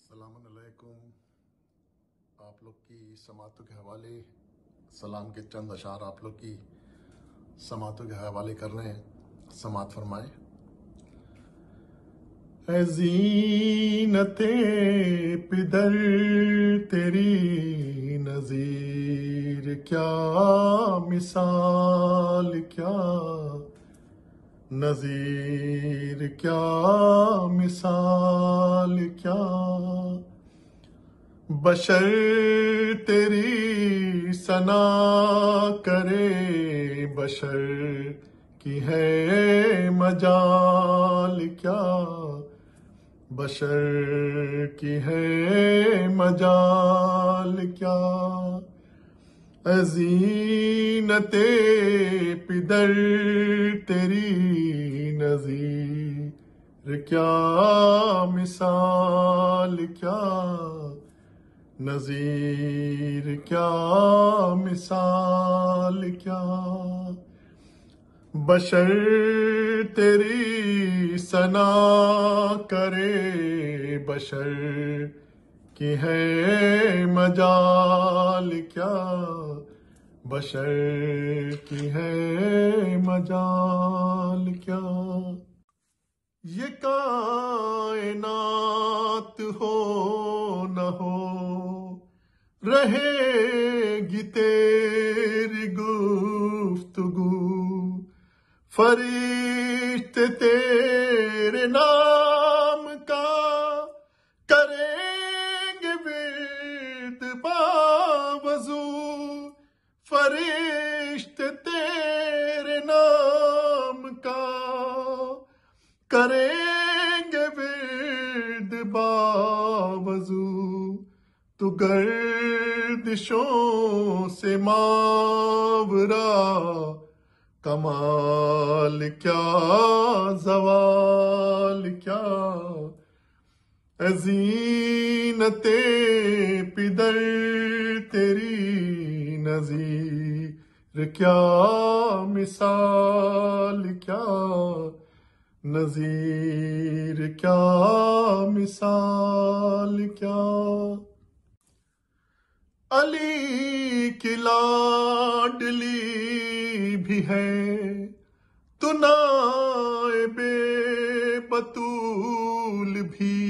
السلام علیکم. آپ لوگ کی سماعتوں کے حوالے سلام کے چند اشعار آپ لوگ کی سماعتوں کے حوالے کر رہے ہیں. سماعت فرمائیں. اے زینت پدر تیری نظیر کیا مثال کیا نظیر کیا مثال کیا بشر تیری ثنا کرے بشر کی ہے مجال کیا بشر کی ہے مجال کیا زینت پدر تیری نظیر کیا مثال کیا نظیر کیا مثال کیا بشر تیری ثنا کرے بشر کی ہے مجال کیا بشر کی ہے مجال کیا یہ کائنات ہو نہ ہو رہے گی تیری گفتگو فرشتے تیرے نام کا کریں گے ورد باوضو فرشتے تیرے نام کا کریں گے ورد باوضو تو گردشوں سے ماورا کمال کیا زوال کیا زینت پدر تیری نظیر کیا مثال کیا نظیر کیا مثال کیا علی کی لاڈلی بھی ہے تو نائب بطول بھی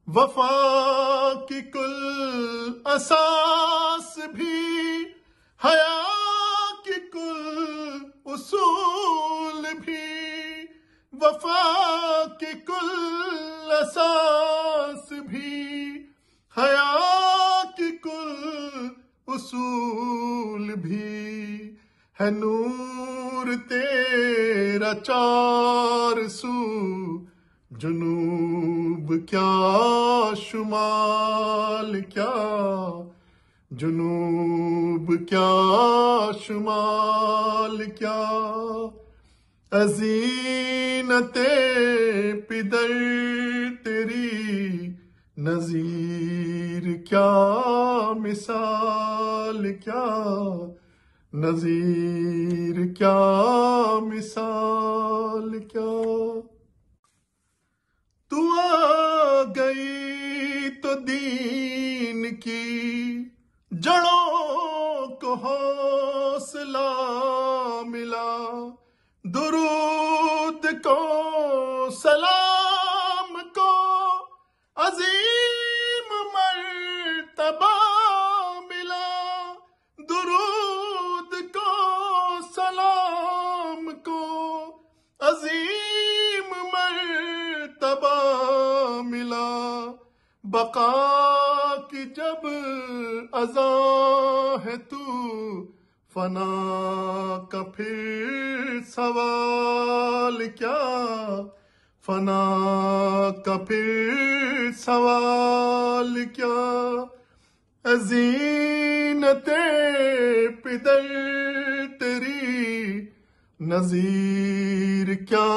وفا کی کل اساس بھی حیا کی کل اصول بھی وفا کی کل اساس بھی حیا کی کل اصول بھی ہے نور تیرا چار سو جنوب کیا شمال کیا جنوب کیا شمال کیا زینت پدر تیری نظیر کیا مثال کیا نظیر کیا مثال کیا تو آ گئی تو دین کی جڑوں کو حوصلہ ملا درود کو سلام کو عظیم مرتبہ ملا درود کو سلام کو عظیم مرتبہ ملا بقا کی جب اذاں ہے تو فنا کا پھر سوال کیا فنا کا پھر سوال کیا زینت پدر تیری نظیر کیا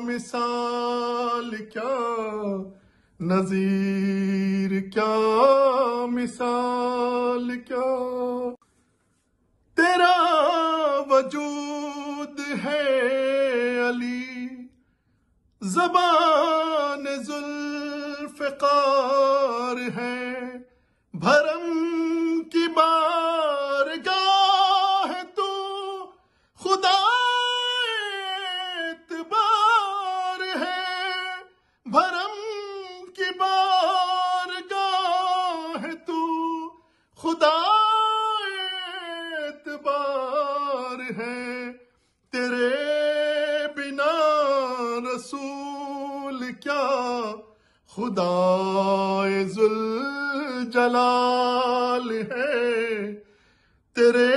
مثال کیا نظیر کیا مثال کیا تیرا وجود ہے علی زبان زلف فقار ہے، بھرم کی بارگاہ ہے تو خدا اعتبار ہے، بھرم کی بارگاہ ہے تو خدا اعتبار ہے، تیرے بنا رسول کیا خدا ذوالجلال ہے، تیرے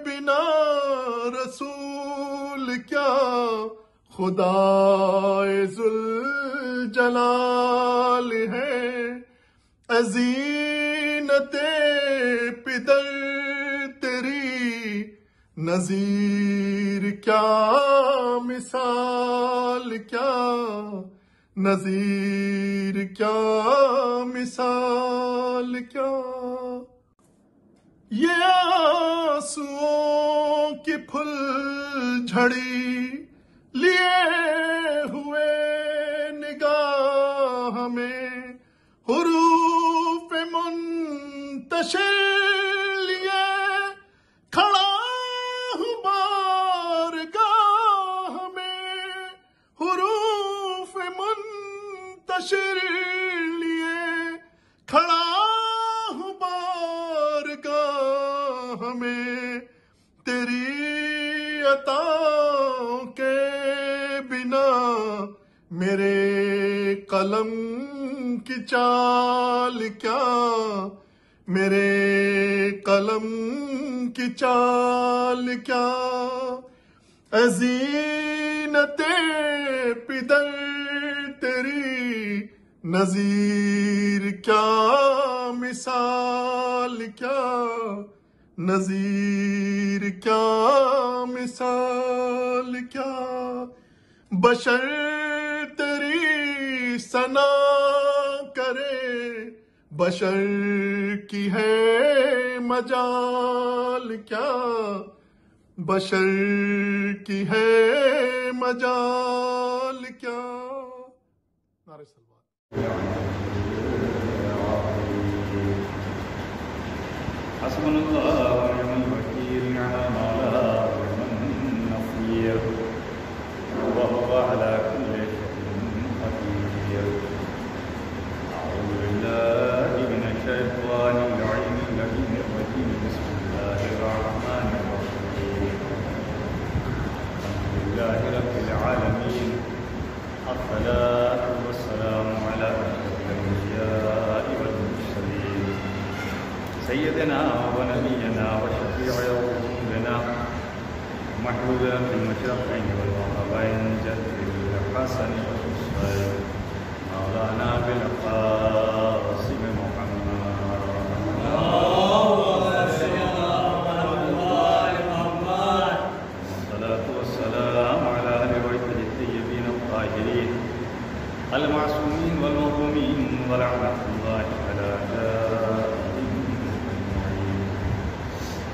بنا رسول کیا خدا ذوالجلال ہے، زینت پدر تیری نظیر کیا مثال، کیا نظیر کیا مثال، کیا یہ آنسوؤں کی پھل جھڑی لیے ہوئے نگاہ میں، حروف منتشر لیے کھڑا ہوں بارگاہ میں، حروف منتشر لیے کھڑا ہوں بارگاہ میں، تیری عطاؤں کے بنا میرے قلم کی چال کیا، میرے قلم کی چال کیا، زینت پدر تیری نظیر کیا مثال، کیا نظیر کیا مثال، کیا بشر تیری ثنا کرے، بشر کی ہے مجال، کیا بشر کی ہے مجال، کیا نعرہ سلوات۔ حسبنا الله ونعم الوكيل، نعم المولى ونعم النصير، وهو على كل شيء قدير. أعوذ بالله من الشيطان اللعين اللعين الرجيم، بسم الله الرحمن الرحيم. الحمد لله رب العالمين، الصلاة والسلام على أشرف الأنبياء والمرسلين، سيدنا ونبينا وشفيع ذنوبنا محبوبنا في المشرقين والمغربين، جد الحسن والحسين، مولانا بالقاسم محمد. والصلاة والسلام على أهل بيته الطيبين الطاهرين المعصومين والمظلومين، ولعنة الله على أعدائهم أجمعين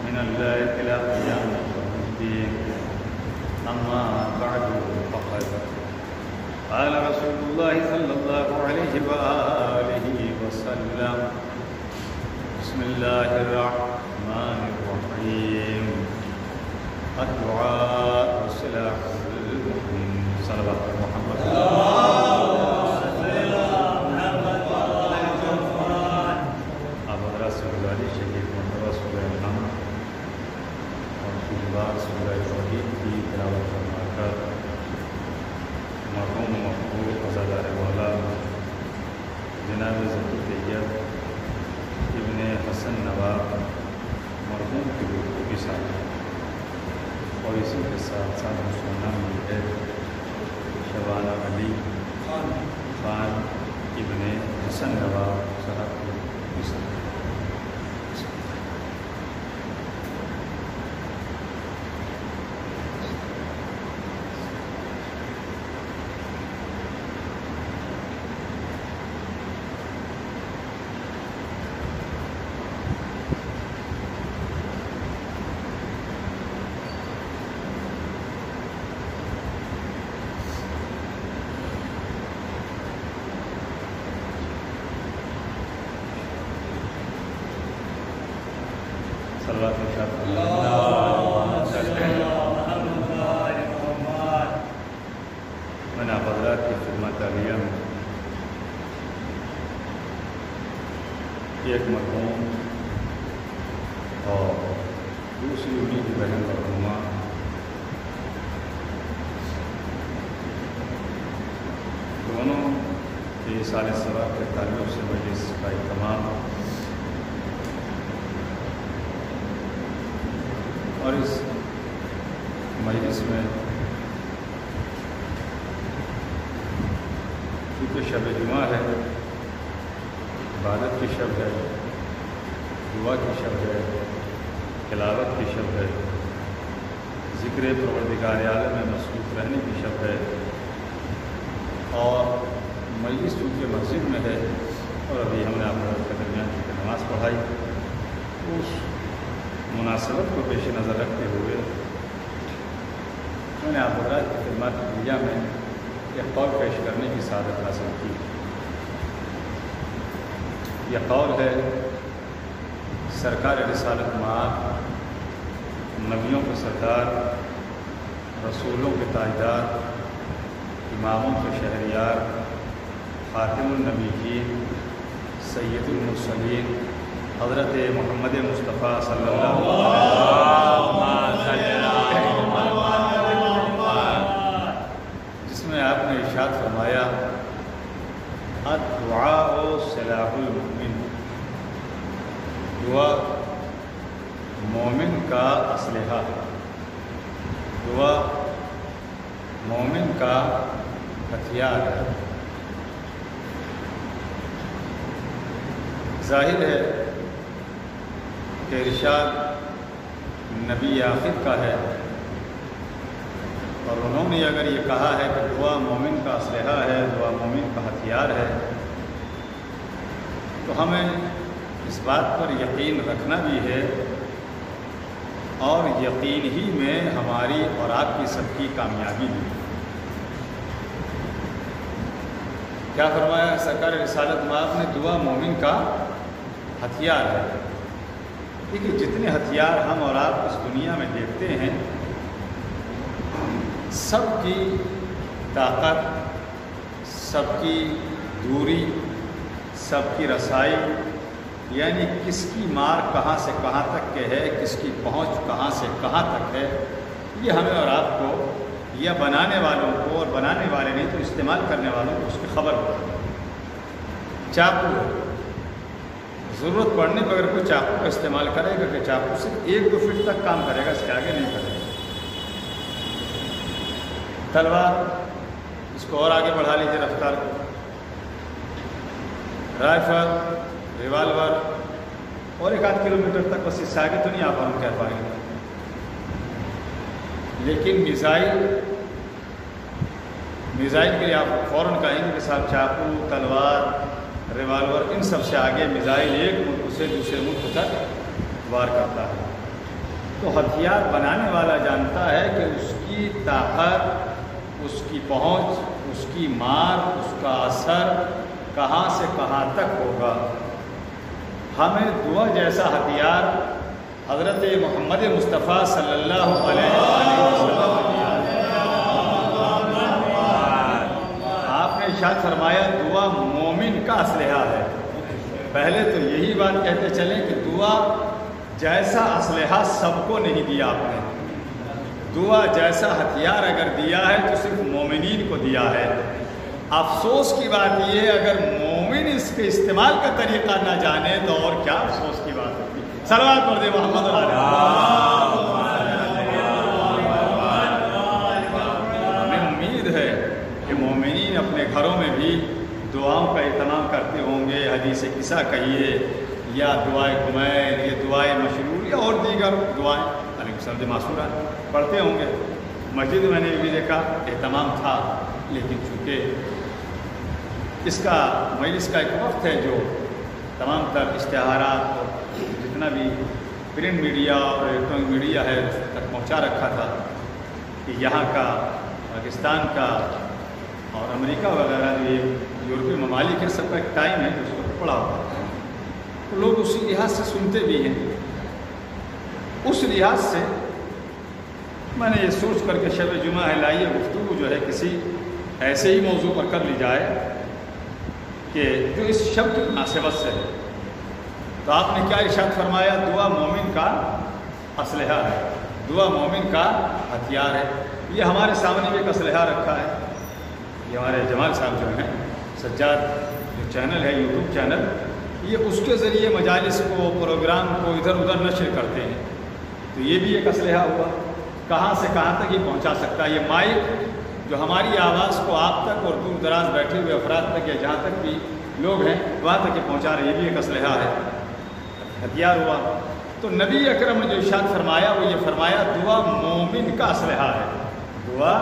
من الليل إلى قيام الدين. أما بعد، فقد قال رسول الله صلى الله عليه وآله وسلم: بسم الله الرحمن الرحيم، الدعاء سلاح المؤمن. صلوات محمد. اب رسول اللہ شہید مرتبہ سورہ الحمد اور کچھ بار سورہ توحید کی تلاوت فرما کر مرحوم مقبول عزادار والا جناب ذکی طیب ابن حسن نواب مرحوم کی روح کے ساتھ، اور اسی کے ساتھ ساتھ سونا بھی ہے شبانہ علی خان ابن حسن نواب صاحب کی مثال. صلوات ارشاد فرمائیں۔ میں نے آپ حضرات کی خدمت عالیہ میں ایک مرحوم اور دوسری انہیں کی بہن مرحومہ دونوں کے سال ثواب کے تعلق سے مجلس کا اہتمام اور اس مجلس میں چونکہ شب جمعہ ہے، عبادت کی شب ہے، دعا کی شب ہے، تلاوت کی شب ہے، ذکر پروردگار عالم میں مصروف رہنے کی شب ہے، اور مجلس چونکہ مسجد میں ہے اور ابھی ہم نے آپ کے درمیان کی نماز پڑھائی، اس مناسبت کو پیش نظر رکھتے ہوئے میں نے آپ حضرات کی خدمت عالیہ میں ایک قول پیش کرنے کی سعادت حاصل کی۔ یہ قول ہے سرکار رسالت مآب، نبیوں کے سردار، رسولوں کے تاجدار، اماموں کے شہریار، خاتم النبیین، سید المرسلین، حضرت محمد مصطفیٰ صلی اللہ علیہ وسلم، جس میں آپ نے ارشاد فرمایا الدعاء سلاح المؤمن، دعا مومن کا اسلحہ ہے، دعا مومن کا ہتھیار ہے۔ ظاہر ہے کہ ارشاد نبی آخر کا ہے، اور انہوں نے اگر یہ کہا ہے کہ دعا مومن کا اسلحہ ہے، دعا مومن کا ہتھیار ہے، تو ہمیں اس بات پر یقین رکھنا بھی ہے، اور یقین ہی میں ہماری اور آپ کی سب کی کامیابی بھی ہے۔ کیا فرمایا سرکار رسالت مآب نے؟ دعا مومن کا ہتھیار ہے۔ دیکھیے جتنے ہتھیار ہم اور آپ اس دنیا میں دیکھتے ہیں، سب کی طاقت، سب کی دوری، سب کی رسائی، یعنی کس کی مار کہاں سے کہاں تک کے ہے، کس کی پہنچ کہاں سے کہاں تک ہے، یہ ہمیں اور آپ کو یا بنانے والوں کو، اور بنانے والے نہیں تو استعمال کرنے والوں کو اس کی خبر ہوتی ہے۔ چاقو، ضرورت پڑنے پر اگر کوئی چاقو کا استعمال کرے گا کہ چاقو صرف 1-2 فٹ تک کام کرے گا، اس کے آگے نہیں کرے گا۔ تلوار، اس کو اور آگے بڑھا لیجیے رفتار کو، رائفل، ریوالور، اور 1-8 کلومیٹر تک، بس اس سے آگے تو نہیں آپ ہم کہہ پائیں گے۔ لیکن میزائل کے لیے آپ فوراً کہیں گے کہ صاحب چاقو، تلوار، ریوالور، ان سب سے آگے میزائل ایک ملک سے دوسرے ملک تک وار کرتا ہے۔ تو ہتھیار بنانے والا جانتا ہے کہ اس کی طاقت، اس کی پہنچ، اس کی مار، اس کا اثر کہاں سے کہاں تک ہوگا۔ ہمیں دعا جیسا ہتھیار حضرت محمد مصطفیٰ صلی اللہ علیہ وسلم آپ نے ارشاد فرمایا دعا مومن کا اسلحہ ہے۔ پہلے تو یہی بات کہتے چلیں کہ دعا جیسا اسلحہ سب کو نہیں دیا آپ نے، دعا جیسا ہتھیار اگر دیا ہے تو صرف مومنین کو دیا ہے۔ افسوس کی بات یہ ہے اگر مومن اس کے استعمال کا طریقہ نہ جانے تو اور کیا افسوس کی بات ہوتی ہے۔ صلوات پڑھ دے محمد ہمیں امید ہے کہ مومنین اپنے گھروں میں بھی دعاؤں کا اہتمام کرتے ہوں گے۔ حدیث قصہ کہیے یا دعائے کمیر، یہ دعائے مشرور یا اور دیگر دعائیں علیہ السلام معصورہ پڑھتے ہوں گے۔ مسجد میں نے بھی دیکھا اہتمام تھا، لیکن چونکہ اس کا مجلس کا ایک وقت ہے جو تمام تر اشتہارات اور جتنا بھی پرنٹ میڈیا اور الیکٹرانک میڈیا ہے اس تک پہنچا رکھا تھا کہ یہاں کا، پاکستان کا اور امریکہ وغیرہ جو یورپی ممالک ہے سب کا ایک ٹائم ہے جو اس وقت پڑا ہوتا ہے، تو لوگ اسی لحاظ سے سنتے بھی ہیں۔ اس لحاظ سے میں نے یہ سوچ کر کے شب جمعہ ہے لائیے گفتگو جو ہے کسی ایسے ہی موضوع پر کر لی جائے کہ جو اس شب کی مناسبت سے ہے. تو آپ نے کیا ارشاد فرمایا؟ دعا مومن کا اسلحہ ہے، دعا مومن کا ہتھیار ہے. یہ ہمارے سامنے بھی ایک اسلحہ رکھا ہے. یہ ہمارے جمال صاحب جو ہیں سجاد جو چینل ہے یوٹیوب چینل، یہ اس کے ذریعے مجالس کو پروگرام کو ادھر ادھر نشر کرتے ہیں. تو یہ بھی ایک اسلحہ ہوا. کہاں سے کہاں تک یہ پہنچا سکتا ہے. یہ مائک جو ہماری آواز کو آپ تک اور دور دراز بیٹھے ہوئے افراد تک یا جہاں تک بھی لوگ ہیں وہاں تک یہ پہنچا رہے، یہ بھی ایک اسلحہ ہے، ہتھیار ہوا. تو نبی اکرم نے جو ارشاد فرمایا وہ یہ فرمایا دعا مومن کا اسلحہ ہے، دعا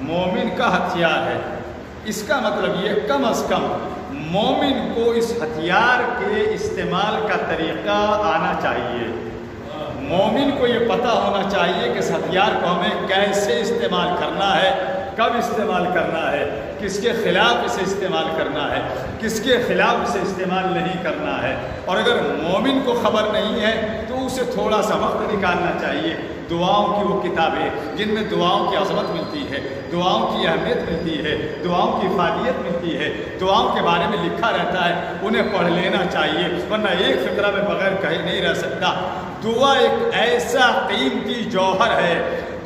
مومن کا ہتھیار ہے. اس کا مطلب یہ کم از کم مومن کو اس ہتھیار کے استعمال کا طریقہ آنا چاہیے. مومن کو یہ پتہ ہونا چاہیے کہ اس ہتھیار کو ہمیں کیسے استعمال کرنا ہے، کب استعمال کرنا ہے، کس کے خلاف اسے استعمال کرنا ہے، کس کے خلاف اسے استعمال نہیں کرنا ہے. اور اگر مومن کو خبر نہیں ہے تو اسے تھوڑا سا وقت نکالنا چاہیے. دعاؤں کی وہ کتابیں جن میں دعاؤں کی عظمت ملتی ہے، دعاؤں کی اہمیت ملتی ہے، دعاؤں کی افادیت ملتی ہے، دعاؤں کے بارے میں لکھا رہتا ہے، انہیں پڑھ لینا چاہیے. ورنہ ایک فقرہ میں بغیر کہے نہیں رہ سکتا. دعا ایک ایسا قیمتی جوہر ہے،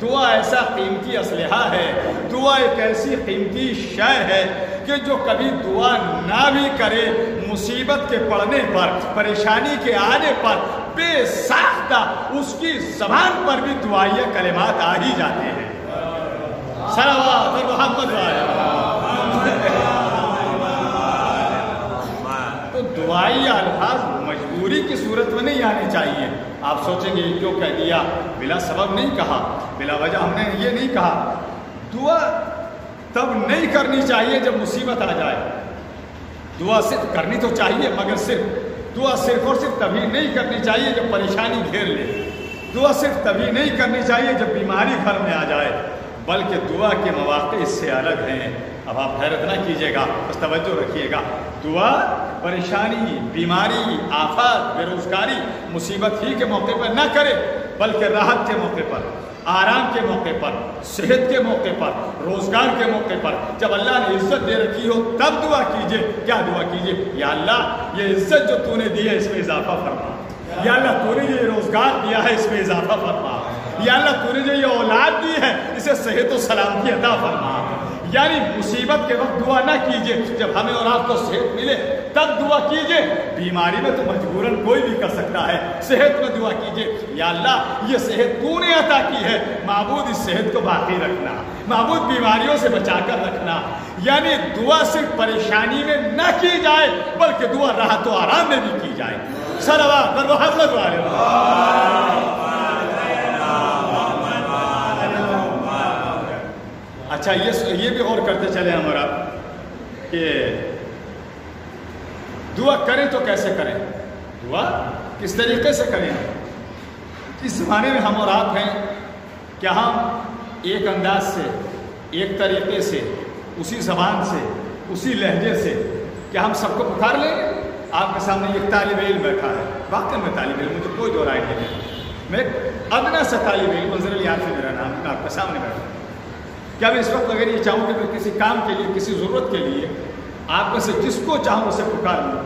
دعا ایسا قیمتی اسلحہ ہے، دعا ایک ایسی قیمتی شے ہے کہ جو کبھی دعا نہ بھی کرے مصیبت کے پڑنے پر، پریشانی کے آنے پر بے ساختہ اس کی زبان پر بھی دعائیہ کلمات آ ہی جاتے ہیں. صلوات محمد تو دعائیہ الفاظ مجبوری کی صورت میں نہیں آنے چاہیے. آپ سوچیں گے یہ کیوں کہہ دیا، بلا سبب نہیں کہا، بلا وجہ ہم نے یہ نہیں کہا. دعا تب نہیں کرنی چاہیے جب مصیبت آ جائے. دعا صرف کرنی تو چاہیے مگر دعا صرف اور صرف تبھی نہیں کرنی چاہیے جب پریشانی گھیر لے. دعا صرف تبھی نہیں کرنی چاہیے جب بیماری گھر میں آ جائے، بلکہ دعا کے مواقع اس سے الگ ہیں. اب آپ حیرت نہ کیجیے گا، بس توجہ رکھیے گا. دعا پریشانی، بیماری، آفات، بے روزگاری، مصیبت ہی کے موقع پر نہ کرے، بلکہ راحت کے موقع پر، آرام کے موقع پر، صحت کے موقع پر، روزگار کے موقع پر، جب اللہ نے عزت دے رکھی ہو تب دعا کیجئے. کیا دعا کیجئے؟ یا اللہ یہ عزت جو تو نے دی ہے اس میں اضافہ فرما. یا اللہ تو نے یہ روزگار دیا ہے اس میں اضافہ فرما. یا اللہ تو نے جو یہ اولاد دی ہے اسے صحت و سلامتی عطا فرما. یعنی مصیبت کے وقت دعا نہ کیجئے، جب ہمیں اور آپ کو صحت ملے تب دعا کیجئے. بیماری میں تو مجبوراً کوئی بھی کر سکتا ہے، صحت میں دعا کیجئے یا اللہ یہ صحت تو نے عطا کی ہے، معبود اس صحت کو باقی رکھنا، معبود بیماریوں سے بچا کر رکھنا. یعنی دعا صرف پریشانی میں نہ کی جائے بلکہ دعا راحت و آرام میں بھی کی جائے. صلوات پر محمد علیہ. اچھا یہ بھی غور کرتے چلے ہمارا کہ دعا کریں تو کیسے کریں، دعا کس طریقے سے کریں. اس زمانے میں ہم اور آپ ہیں، کیا ہم ایک انداز سے، ایک طریقے سے، اسی زبان سے، اسی لہجے سے کیا ہم سب کو پکار لیں گے؟ آپ کے سامنے ایک طالب علم بیٹھا ہے، واقعی میں طالب علم، مجھے کوئی دو رائے نہیں ہے، میں ادنا سا طالب علم، منظر علی عارفی میرا نام، میں آپ کے سامنے بیٹھا ہوں. کیا میں اس وقت اگر یہ چاہوں کہ میں کسی کام کے لیے، کسی ضرورت کے لیے آپ میں سے جس کو چاہوں اسے پکار لوں،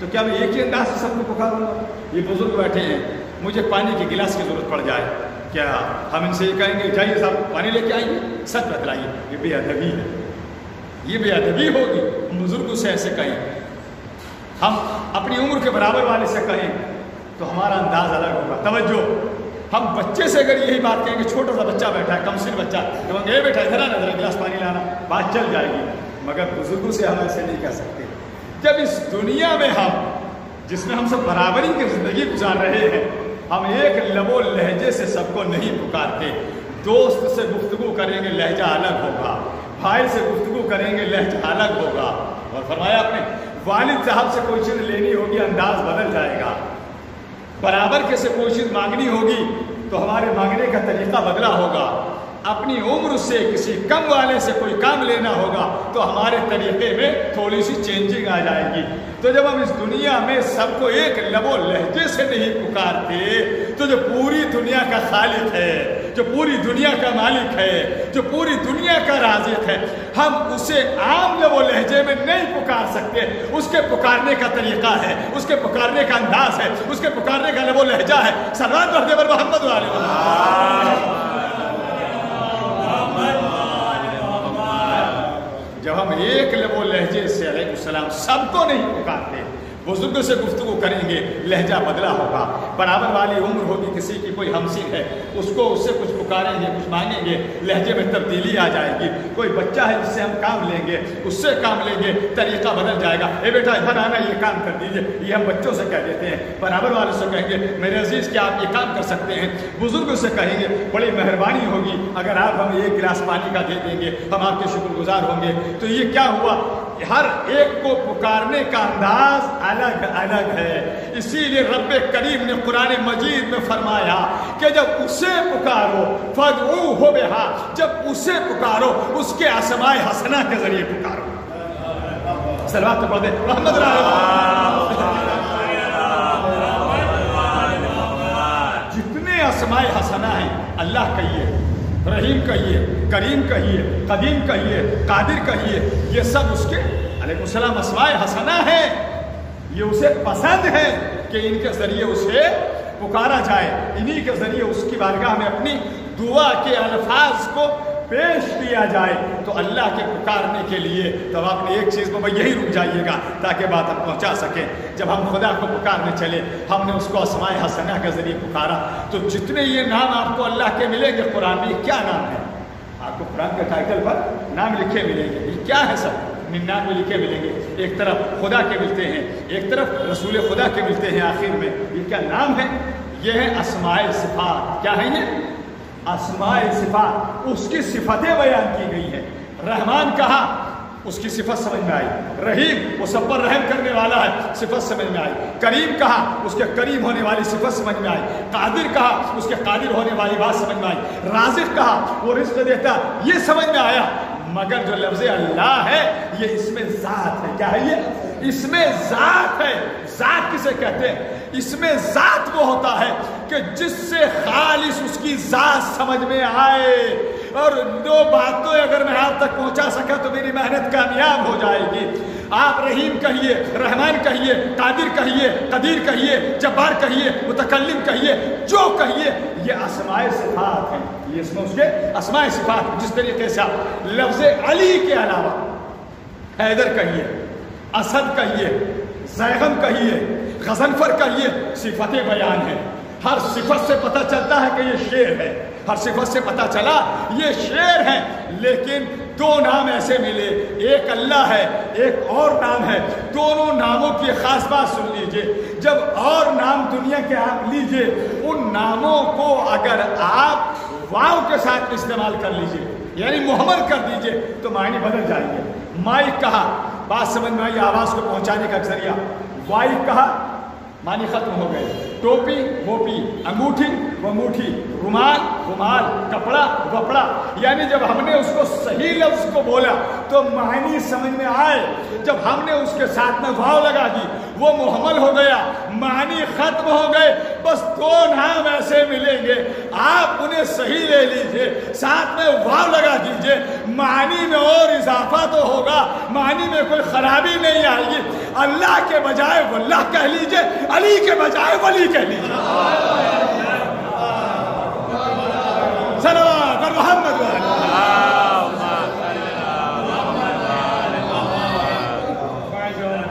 تو کیا میں ایک ہی انداز سے سب کو پکاروں گا؟ یہ بزرگ بیٹھے ہیں، مجھے پانی کے گلاس کی ضرورت پڑ جائے، کیا ہم ان سے یہ کہیں گے جائیے صاحب پانی لے کے آئیے؟ سچ بتلائیے، یہ بے ادبی ہے، یہ بے ادبی ہوگی. ہم بزرگوں سے ایسے کہیں، ہم اپنی عمر کے برابر والے سے کہیں تو ہمارا انداز الگ ہوگا. توجہ، ہم بچے سے اگر یہی بات کہیں کہ چھوٹا سا بچہ بیٹھا ہے، کم سن بچہ، تو ہم یہ بیٹھا ادھر آنا، ذرا گلاس پانی لانا، بات چل جائے گی. مگر بزرگوں سے ہم ایسے نہیں کہہ سکتے. جب اس دنیا میں ہم، جس میں ہم سب برابری کی زندگی گزار رہے ہیں، ہم ایک لب و لہجے سے سب کو نہیں پکارتے. دوست سے گفتگو کریں گے لہجہ الگ ہوگا، بھائی سے گفتگو کریں گے لہجہ الگ ہوگا. اور فرمایا آپ نے والد صاحب سے کوئی چیز لینی ہوگی انداز بدل جائے گا، برابر کے سے کوئی چیز مانگنی ہوگی تو ہمارے مانگنے کا طریقہ بدلا ہوگا. اپنی عمر سے کسی کم والے سے کوئی کام لینا ہوگا تو ہمارے طریقے میں تھوڑی سی چینجنگ آ جائے گی. تو جب ہم اس دنیا میں سب کو ایک لب و لہجے سے نہیں پکارتے تو جو پوری دنیا کا خالق ہے، جو پوری دنیا کا مالک ہے، جو پوری دنیا کا رازق ہے، ہم اسے عام لب و لہجے میں نہیں پکار سکتے. اس کے پکارنے کا طریقہ ہے، اس کے پکارنے کا انداز ہے، اس کے پکارنے کا لب و لہجہ ہے. صلوات پڑھتے پر محمد والے جب ہم ایک لب و لہجے سے علیہ السلام سب کو نہیں پکارتے، بزرگوں سے گفتگو کریں گے لہجہ بدلا ہوگا. برابر والی عمر ہوگی، کسی کی کوئی ہمسن ہے، اس سے کچھ پکاریں گے، کچھ مانگیں گے، لہجے میں تبدیلی آ جائے گی. کوئی بچہ ہے جس سے ہم کام لیں گے، اس سے کام لیں گے، طریقہ بدل جائے گا. اے بیٹا ادھر آنا، یہ کام کر دیجئے، یہ ہم بچوں سے کہہ دیتے ہیں. برابر والے سے کہیں گے میرے عزیز کیا آپ یہ کام کر سکتے ہیں. بزرگوں سے کہیں گے بڑی مہربانی ہوگی اگر آپ ہمیں ایک گلاس پانی کا دے دیں گے، ہم آپ کے شکر گزار ہوں گے. تو یہ کیا ہوا؟ ہر ایک کو پکارنے کا انداز الگ الگ ہے. اسی لیے رب کریم نے قرآن مجید میں فرمایا کہ جب اسے پکارو فادعوہ بہا، جب اسے پکارو اس کے اسماء حسنہ کے ذریعے پکارو. صلوات پڑھ دے محمد جتنے اسماء حسنہ ہیں، اللہ کہیے، رحیم کہیے، کریم کہیے، قدیم کہیے، قادر کہیے، یہ سب اس کے علیہ السلام اسماء حسنہ ہیں. یہ اسے پسند ہے کہ ان کے ذریعے اسے پکارا جائے، انہی کے ذریعے اس کی بارگاہ میں اپنی دعا کے الفاظ کو پیش کیا جائے. تو اللہ کے پکارنے کے لیے تو آپ نے ایک چیز میں یہی رک جائیے گا تاکہ بات ہم پہنچا سکیں. جب ہم خدا کو پکارنے چلے، ہم نے اس کو اسماء حسنہ کے ذریعے پکارا، تو جتنے یہ نام آپ کو اللہ کے ملیں گے قرآن میں، کیا نام ہے؟ آپ کو قرآن کے ٹائٹل پر نام لکھے ملیں گے. یہ کیا ہے؟ سب ننانوے لکھے ملیں گے. ایک طرف خدا کے ملتے ہیں، ایک طرف رسول خدا کے ملتے ہیں آخر میں. یہ کیا نام ہے؟ یہ ہے اسماء صفات. کیا ہے یہ؟ اسماء صفات. اس کی صفتیں بیان کی گئی ہیں. رحمان کہا، اس کی صفت سمجھ میں آئی. رحیم، وہ سب پر رحم کرنے والا ہے، صفت سمجھ میں آئی. کریم کہا، اس کے کریم ہونے والی صفت سمجھ میں آئی. قادر کہا، اس کے قادر ہونے والی بات سمجھ میں آئی. رازق کہا، وہ رزق دیتا، یہ سمجھ میں آیا. مگر جو لفظ اللہ ہے یہ اس میں ذات ہے. کیا ہے یہ؟ اس میں ذات ہے. ذات کسے کہتے ہیں؟ اس میں ذات وہ ہوتا ہے کہ جس سے خالص اس کی ذات سمجھ میں آئے. اور دو باتوں اگر میں آپ تک پہنچا سکا تو میری محنت کامیاب ہو جائے گی. آپ رحیم کہیے، رحمان کہیے، قادر کہیے، قدیر کہیے، جبار کہیے، متکلم کہیے، جو کہیے، یہ اسماء صفات ہیں. یہ اس میں اس کے اسماء صفات. جس طریقے سے آپ لفظ علی کے علاوہ حیدر کہیے، اسد کہیے، زیغم کہیے، غضنفر کہیے، صفتیں بیان ہیں. ہر صفت سے پتہ چلتا ہے کہ یہ شیر ہے. ہر صفت سے پتہ چلا یہ شیر ہے. لیکن دو نام ایسے ملے، ایک اللہ ہے، ایک اور نام ہے. دونوں ناموں کی خاص بات سن لیجئے. جب اور نام دنیا کے آپ لیجئے، ان ناموں کو اگر آپ واو کے ساتھ استعمال کر لیجئے، یعنی محمل کر دیجئے، تو معنی بدل جائیں گے. مائک کہا، بات سمجھ میں آئی، آواز کو پہنچانے کا ذریعہ. وائک کہا، معنی ختم ہو گئے. ٹوپی ٹوپی، انگوٹھی انگوٹھی، رومال رومال، کپڑا کپڑا. یعنی جب ہم نے اس کو صحیح لفظ کو بولا تو معنی سمجھ میں آئے. جب ہم نے اس کے ساتھ میں واو لگا دی، وہ محمل ہو گیا، معنی ختم ہو گئے. بس دو نام ایسے ملیں گے، آپ انہیں صحیح لے لیجئے، ساتھ میں واو لگا دیجئے، معنی میں اور اضافہ تو ہوگا، معنی میں کوئی خرابی نہیں آئے گی. اللہ کے بجائے واللہ کہہ لیجئے، علی کے بجائے ولی کہہ لیجئے. صلوات پر محمد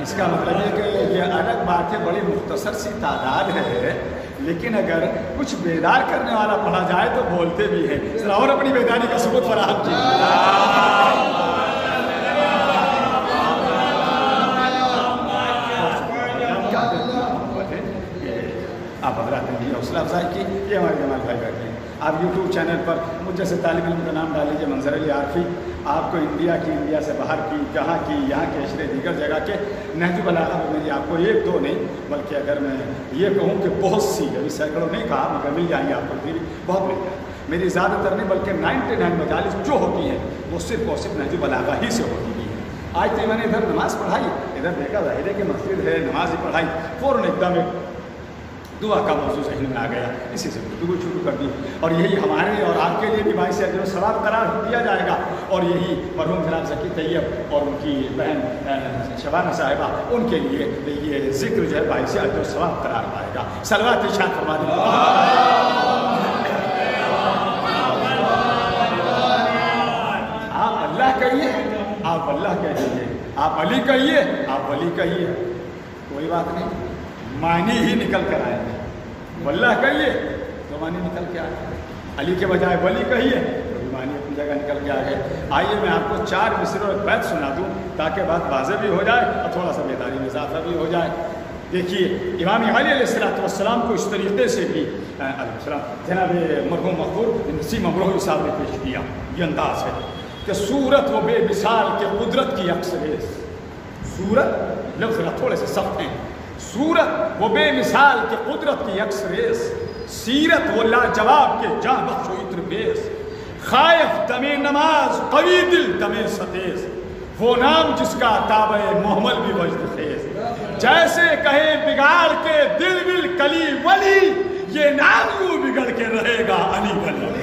اس کا مطلب ہے کہ یہ الگ بات ہے، بڑی مختصر سی تعداد ہے، لیکن اگر کچھ بیدار کرنے والا پڑھا جائے تو بولتے بھی ہیں. اور اپنی بیداری کا ثبوت فراہم کیجیے. آپ حضرات نے حوصلہ افزائی کی. یہ ہمارے جمال بھائی بیٹھے ہیں. آپ یوٹیوب چینل پر مجھ جیسے طالب علم کا نام ڈال لیجیے، منظر علی عارفی. آپ کو انڈیا کی، انڈیا سے باہر کی، کہاں کی، یہاں کے عشرے دیگر جگہ کے نہج البلاغہ میں میری آپ کو ایک دو نہیں بلکہ اگر میں یہ کہوں کہ بہت سی، ابھی سینکڑوں نہیں کہا مگر مل جائیں گے آپ کو، بہت مل جائیں. میری زیادہ تر نہیں بلکہ 99 مجالس جو ہوتی ہیں وہ صرف اور صرف نہج البلاغہ ہی سے ہوتی ہے. آج تو میں نے ادھر نماز پڑھائی، ادھر دیکھا ظاہر ہے کہ مسجد ہے، نماز ہی پڑھائی، فوراً ایک دم دعا کا موضوع ذہن میں آ گیا، اسی سے گفتگو شروع کر دی، اور یہی ہمارے اور آپ کے لیے بھی باعث اجر و ثواب قرار دیا جائے گا، اور یہی مرحوم جناب ذکی طیب اور ان کی بہن شبانہ صاحبہ، ان کے لیے یہ ذکر جو ہے باعث اجر و ثواب قرار پائے گا۔ صلوات ارشاد فرما دیں۔ آپ اللہ کہیے، آپ اللہ کہیے، آپ علی کہیے، آپ ولی کہیے، کوئی بات نہیں، معنی ہی نکل کر آئے گا۔ واللہ کہیے تو معنی نکل کے آئے، علی کے بجائے ولی کہیے تو بھی معنی اپنی جگہ نکل کے آ گئے۔ آئیے میں آپ کو 4 مصرع اور بیت سنا دوں تاکہ بات واضح بھی ہو جائے اور تھوڑا سا بیداری میں اضافہ بھی ہو جائے۔ دیکھیے امام علی علیہ السلام کو اس طریقے سے بھی جناب مرحوم مقبول نسیم امروہی صاحب نے پیش کیا، یہ انداز ہے کہ صورت و بے مثال کے قدرت کی اکثریت، صورت لفظ تھوڑے سے سخت ہیں، صورت وہ بے مثال کے قدرت کی اکثریت، سیرت وہ لاجواب کے جاں بخش و عطر بیز، خائف دم نماز قوی دل دم ستیز، وہ نام جس کا تابع محمل بھی وجد خیز، جیسے کہے بگاڑ کے دل بل کلی ولی، یہ نام یوں بگڑ کے رہے گا علی ولی۔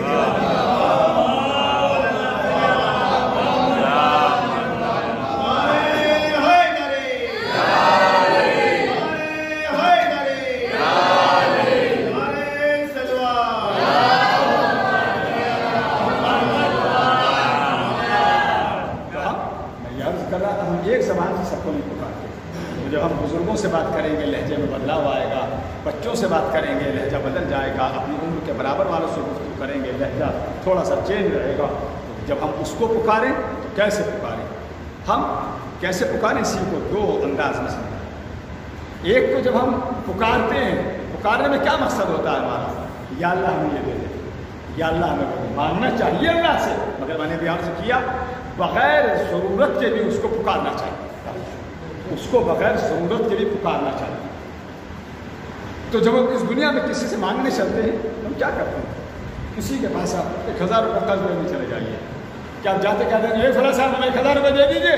ایک زبان سے سب کو نہیں پکارتے، جب ہم بزرگوں سے بات کریں گے لہجے میں بدلاؤ آئے گا، بچوں سے بات کریں گے لہجہ بدل جائے گا، اپنی عمر کے برابر والوں سے گفتگو کریں گے لہجہ تھوڑا سا چینج رہے گا۔ جب ہم اس کو پکاریں تو کیسے پکاریں، ہم کیسے پکاریں اسی کو 2 انداز میں سمجھیں۔ ایک تو جب ہم پکارتے ہیں، پکارنے میں کیا مقصد ہوتا ہے ہمارا، یا اللہ ہمیں یہ دے دے، یا اللہ ہمیں مانگنا چاہیے اللہ سے، مگر میں نے بھی آپ سے کیا بغیر ضرورت کے بھی اس کو پکارنا چاہیے، اس کو بغیر ضرورت کے بھی پکارنا چاہیے۔ تو جب ہم اس دنیا میں کسی سے مانگنے چلتے ہیں ہم کیا کرتے ہیں، کسی کے پاس آپ 1000 روپے قرض لینے چلے جائیے، کیا آپ جاتے کہتے ہیں فلاں صاحب ہمیں 1000 روپے دے دیجیے،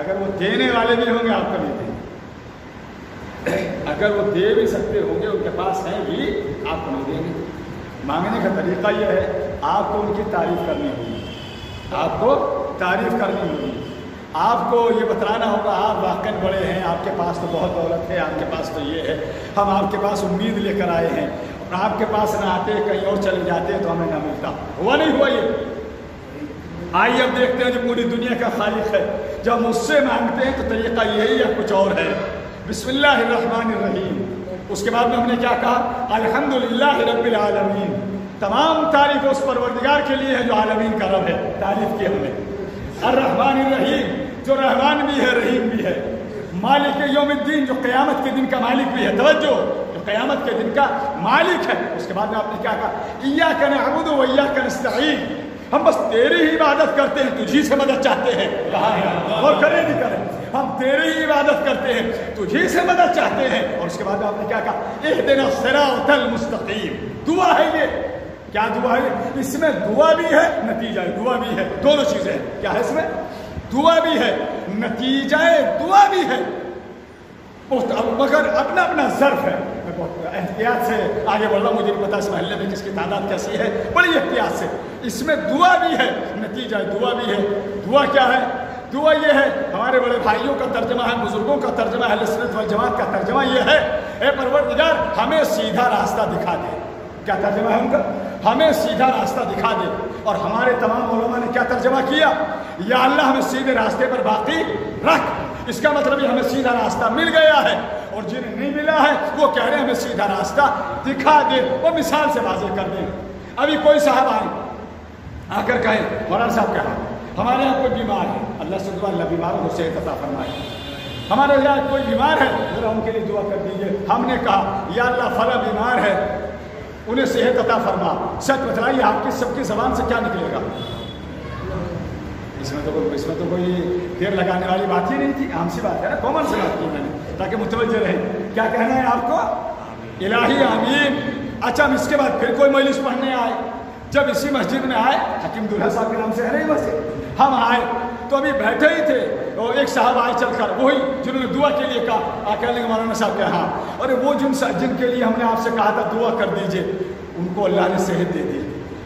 اگر وہ دینے والے بھی ہوں گے آپ کو نہیں دیں گے، اگر وہ دے بھی سکتے ہوں گے ان کے پاس ہیں بھی آپ کو نہیں دیں گے۔ مانگنے کا طریقہ یہ ہے آپ کو ان کی تعریف کرنی ہوگی، آپ کو تعریف کرنی ہوگی، آپ کو یہ بتلانا ہوگا آپ واقعی بڑے ہیں، آپ کے پاس تو بہت دولت ہے، آپ کے پاس تو یہ ہے، ہم آپ کے پاس امید لے کر آئے ہیں، اور آپ کے پاس نہ آتے کہیں اور چلے جاتے تو ہمیں نہ ملتا، ہوا نہیں ہوا یہ؟ آئیے اب دیکھتے ہیں جو پوری دنیا کا خالق ہے، جب مجھ سے مانگتے ہیں تو طریقہ یہی یا کچھ اور ہے؟ بسم اللہ الرحمن الرحیم، اس کے بعد میں ہم نے کیا کہا، الحمدللہ رب العالمین، تمام تعریف اس پروردگار کے لیے ہے جو عالمین کا رب ہے، تعریف کی ہم نے۔ الرحمن الرحیم جو رحمان بھی ہے رحیم بھی ہے، مالک یوم الدین جو قیامت کے دن کا مالک بھی ہے، توجہ جو قیامت کے دن کا مالک ہے۔ اس کے بعد میں آپ نے کیا کہا، ایاک نعبد و ایاک نستعین، ہم بس تیری ہی عبادت کرتے ہیں، تجھی سے مدد چاہتے ہیں، کہا ہے اور کرے نہیں کرے، ہم تیری ہی عبادت کرتے ہیں، تجھی سے مدد چاہتے ہیں۔ اور اس کے بعد آپ نے کیا کہا، اہدنا الصراط المستقیم، دعا ہے یہ، کیا دعا ہے؟ اس میں دعا بھی ہے نتیجہ دعا بھی ہے، دونوں چیزیں ہیں، کیا ہے اس میں؟ دعا بھی ہے نتیجہ دعا بھی ہے، مگر اپنا اپنا ظرف ہے۔ میں بہت احتیاط سے آگے بڑھ رہا ہوں، مجھے نہیں پتا اس محلے میں کس کی تعداد کیسی ہے، بڑی احتیاط سے، اس میں دعا بھی ہے نتیجہ دعا بھی ہے۔ دعا کیا ہے؟ دعا یہ ہے، ہمارے بڑے بھائیوں کا ترجمہ ہے، بزرگوں کا ترجمہ ہے، اہل سنت والجماعت کا ترجمہ یہ ہے، اے پروردگار ہمیں سیدھا راستہ دکھا دے۔ کیا ترجمہ ہے ان کا؟ ہمیں سیدھا راستہ دکھا دے۔ اور ہمارے تمام علماء نے کیا ترجمہ کیا؟ یا اللہ ہمیں سیدھے راستے پر باقی رکھ، اس کا مطلب یہ ہمیں سیدھا راستہ مل گیا ہے، اور جنہیں نہیں ملا ہے وہ کہہ رہے ہیں ہمیں سیدھا راستہ دکھا دے، اور مثال سے واضح کر دیں۔ ابھی کوئی صاحب آئے آ کر کہیں مولانا صاحب کہا ہمارے یہاں کوئی بیمار ہے، اللہ سے دعا اللہ بیماروں کو صحت عطا فرمائے، ہمارے یہاں کوئی بیمار ہے ذرا ان کے لیے دعا کر دیجیے۔ ہم نے کہا یا اللہ فلاں بیمار ہے انہیں صحت عطا فرما، سچ بتلائیے آپ کی سب کی زبان سے کیا نکلے گا؟ اس میں تو کوئی دیر لگانے والی بات ہی نہیں تھی، عام سی بات ہے نا، کامن سی بات کی میں نے تاکہ متوجہ رہیں۔ کیا کہنا ہے آپ کو؟ الہی آمین۔ اچھا ہم اس کے بعد پھر کوئی مجلس پڑھنے آئے، جب اسی مسجد میں آئے، حکیم دلہا صاحب کے نام سے ہے نہیں مسجد، ہم آئے تو ابھی بیٹھے ہی تھے، ایک صاحب آئے چل کر وہی جنہوں نے دعا کے لیے کہا، آ کہنے لگے مولانا صاحب کہ ہاں، ارے وہ جن کے لیے ہم نے آپ سے کہا تھا دعا کر دیجئے ان کو اللہ نے صحت دے دی۔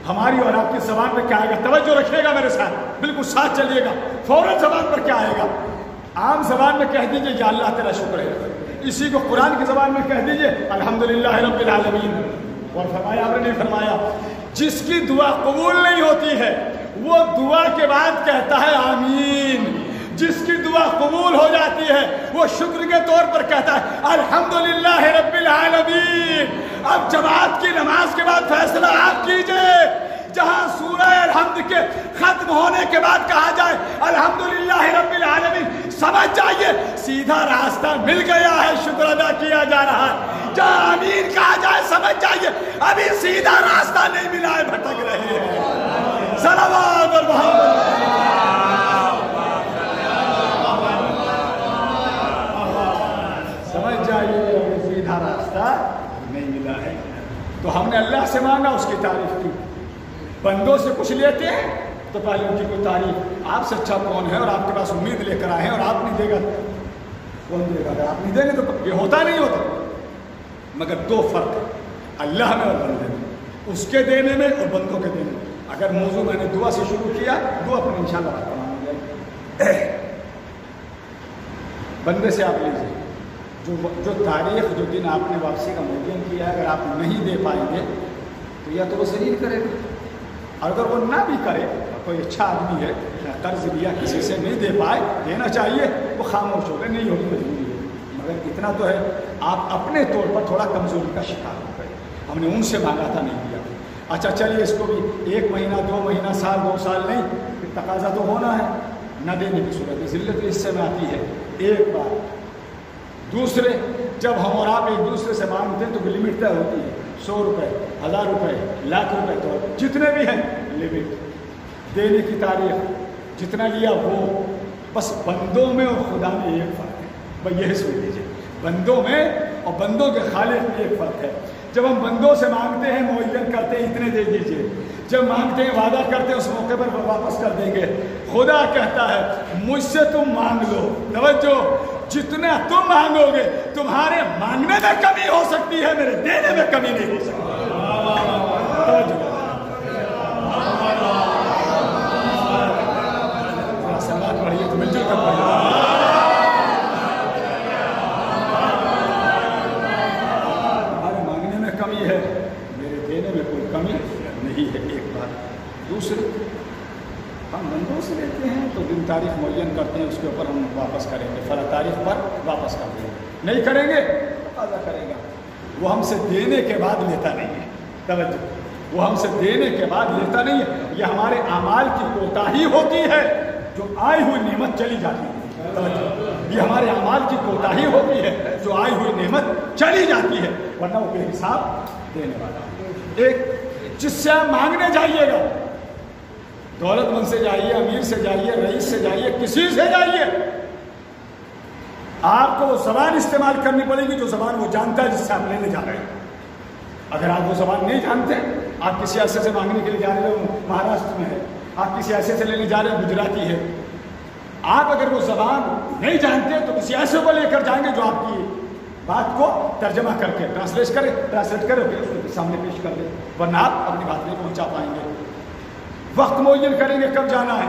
ہماری اور آپ کی زبان پہ کیا آئے گا؟ توجہ رکھیے گا میرے ساتھ، بالکل ساتھ چلیے گا۔ فوراً زبان پر کیا آئے گا؟ عام زبان میں کہہ دیجئے یا اللہ تیرا شکر ہے، اسی کو قرآن کی زبان میں کہہ دیجئے الحمدللہ رب العالمین۔ اور فرمایا آپ نے نہیں فرمایا جس کی دعا قبول نہیں ہوتی ہے وہ دعا کے بعد کہتا ہے آمین، جس کی دعا قبول ہو جاتی ہے وہ شکر کے طور پر کہتا ہے الحمدللہ رب العالمین۔ اب جماعت کی نماز کے بعد فیصلہ آپ کیجئے، جہاں سورہ الحمد کے ختم ہونے کے بعد کہا جائے الحمدللہ رب العالمین، سمجھ جائیے سیدھا راستہ مل گیا ہے، شکر ادا کیا جا رہا ہے۔ جہاں آمین کہا جائے سمجھ جائیے ابھی سیدھا راستہ نہیں ملا ہے، بھٹک رہے ہیں۔ صلوات اور محمد، سمجھ جائیے ابھی سیدھا راستہ نہیں ملا ہے۔ تو ہم نے اللہ سے مانگا، اس کی تعریف کی۔ بندوں سے کچھ لیتے ہیں تو پہلے ان کی کوئی تعریف، آپ سے اچھا کون ہے اور آپ کے پاس امید لے کر آئے ہیں اور آپ نہیں دے گا کون دے گا؟ اگر آپ نہیں دیں گے تو یہ ہوتا نہیں ہوتا۔ مگر دو فرق ہے اللہ میں اور بندے میں، اس کے دینے میں اور بندوں کے دینے میں۔ اگر موضوع میں نے دعا سے شروع کیا، دعا پر انشاءاللہ بات تمام ہو جائے۔ بندے سے آپ لیجیے جو تاریخ جو دن آپ نے واپسی کا معین کیا ہے، اگر آپ نہیں دے پائیں گے تو یا تو وہ ذلیل کرے گا، اور اگر وہ نہ بھی کرے، کوئی اچھا آدمی ہے قرض لیا کسی سے نہیں دے پائے، دینا چاہیے، وہ خاموش ہو گئے، نہیں ہوگی مجبوری ہے، مگر اتنا تو ہے آپ اپنے طور پر تھوڑا کمزوری کا شکار ہو گئے۔ ہم نے ان سے مانگا تھا نہیں دیا، اچھا چلیے اس کو بھی 1 مہینہ 2 مہینہ سال 2 سال نہیں، پھر تقاضا تو ہونا ہے، نہ دینے کی صورت ذلت اس سے میں آتی ہے ایک بار۔ دوسرے، جب ہم اور آپ ایک دوسرے سے مانگتے ہیں تو لمٹ طے ہوتی ہے، 100 روپے 1000 روپے 1,00,000 روپے، تو جتنے بھی ہیں لمٹ دینے کی تاریخ جتنا لیا وہ۔ بس بندوں میں اور خدا میں ایک فرق ہے، بھائی یہ سن لیجیے، بندوں میں اور بندوں کے خالق میں ایک فرق ہے۔ جب ہم بندوں سے مانگتے ہیں معین کرتے ہیں اتنے دے دیجئے، جب مانگتے ہیں وعدہ کرتے ہیں اس موقع پر واپس کر دیں گے۔ خدا کہتا ہے مجھ سے تم مانگ لو، توجہ، جتنا تم مانگو گے تمہارے مانگنے میں کمی ہو سکتی ہے، میرے دینے میں کمی نہیں ہو سکتی۔ سلام پڑھیے تو مل جل کر پڑھیے۔ تمہارے مانگنے میں کمی ہے، میرے دینے میں کوئی کمی نہیں ہے، ایک بات۔ دوسرے، ہم بندوں سے لیتے ہیں تو دن تاریخ معین کرتے ہیں، اس کے اوپر ہم واپس کریں گے، فلاں تاریخ پر واپس کر دیں گے، نہیں کریں گے تقاضا کرے گا۔ وہ ہم سے دینے کے بعد لیتا نہیں ہے، توجہ، وہ ہم سے دینے کے بعد لیتا نہیں ہے، یہ ہمارے اعمال کی کوتاہی ہوتی ہے، جو آئی ہوئی نعمت چلی جاتی ہے، توجہ، یہ ہمارے اعمال کی کوتاہی ہوتی ہے، جو آئی ہوئی نعمت چلی جاتی ہے، ورنہ وہ بے حساب دینے والا۔ ایک جس سے آپ مانگنے جائیے گا، دولت مند سے جائیے، امیر سے جائیے، رئیس سے جائیے، کسی سے جائیے، آپ کو وہ زبان استعمال کرنی پڑے گی جو زبان وہ جانتا ہے جس سے آپ لینے جا رہے ہیں۔ اگر آپ وہ زبان نہیں جانتے، آپ کسی ایسے سے مانگنے کے لیے جا رہے ہو مہاراشٹر میں ہے، آپ کسی ایسے سے لینے جا رہے ہیں گجراتی ہے، آپ اگر وہ زبان نہیں جانتے تو کسی ایسے کو لے کر جائیں گے جو آپ کی بات کو ترجمہ کر کے ٹرانسلیٹ کرے پھر اس کے سامنے پیش کر دے، ورنہ آپ اپنی بات نہیں پہنچا پائیں گے۔ وقت معین کریں گے کب جانا ہے،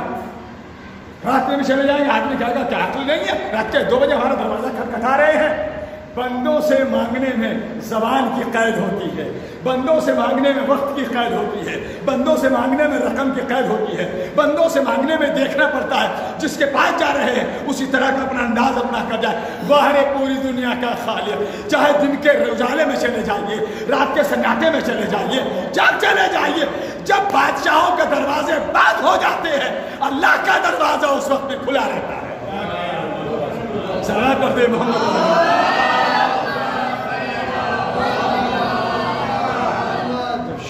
رات میں بھی چلے جائیں گے، آدمی کہے گا کیا عقل نہیں ہے، رات کے 2 بجے ہمارا دروازہ کھٹکھٹا رہے ہیں۔ بندوں سے مانگنے میں زبان کی قید ہوتی ہے، بندوں سے مانگنے میں وقت کی قید ہوتی ہے، بندوں سے مانگنے میں رقم کی قید ہوتی ہے، بندوں سے مانگنے میں دیکھنا پڑتا ہے جس کے پاس جا رہے ہیں اسی طرح کا اپنا انداز اپنا کر جائے۔ باہر پوری دنیا کا خالق، چاہے دن کے اجالے میں چلے جائیے، رات کے سناٹے میں چلے جائیے، جب چلے جائیے، جب بادشاہوں کے دروازے بند ہو جاتے ہیں اللہ کا دروازہ اس وقت میں کھلا رہتا ہے۔ صلاۃ پڑھ دے محمد۔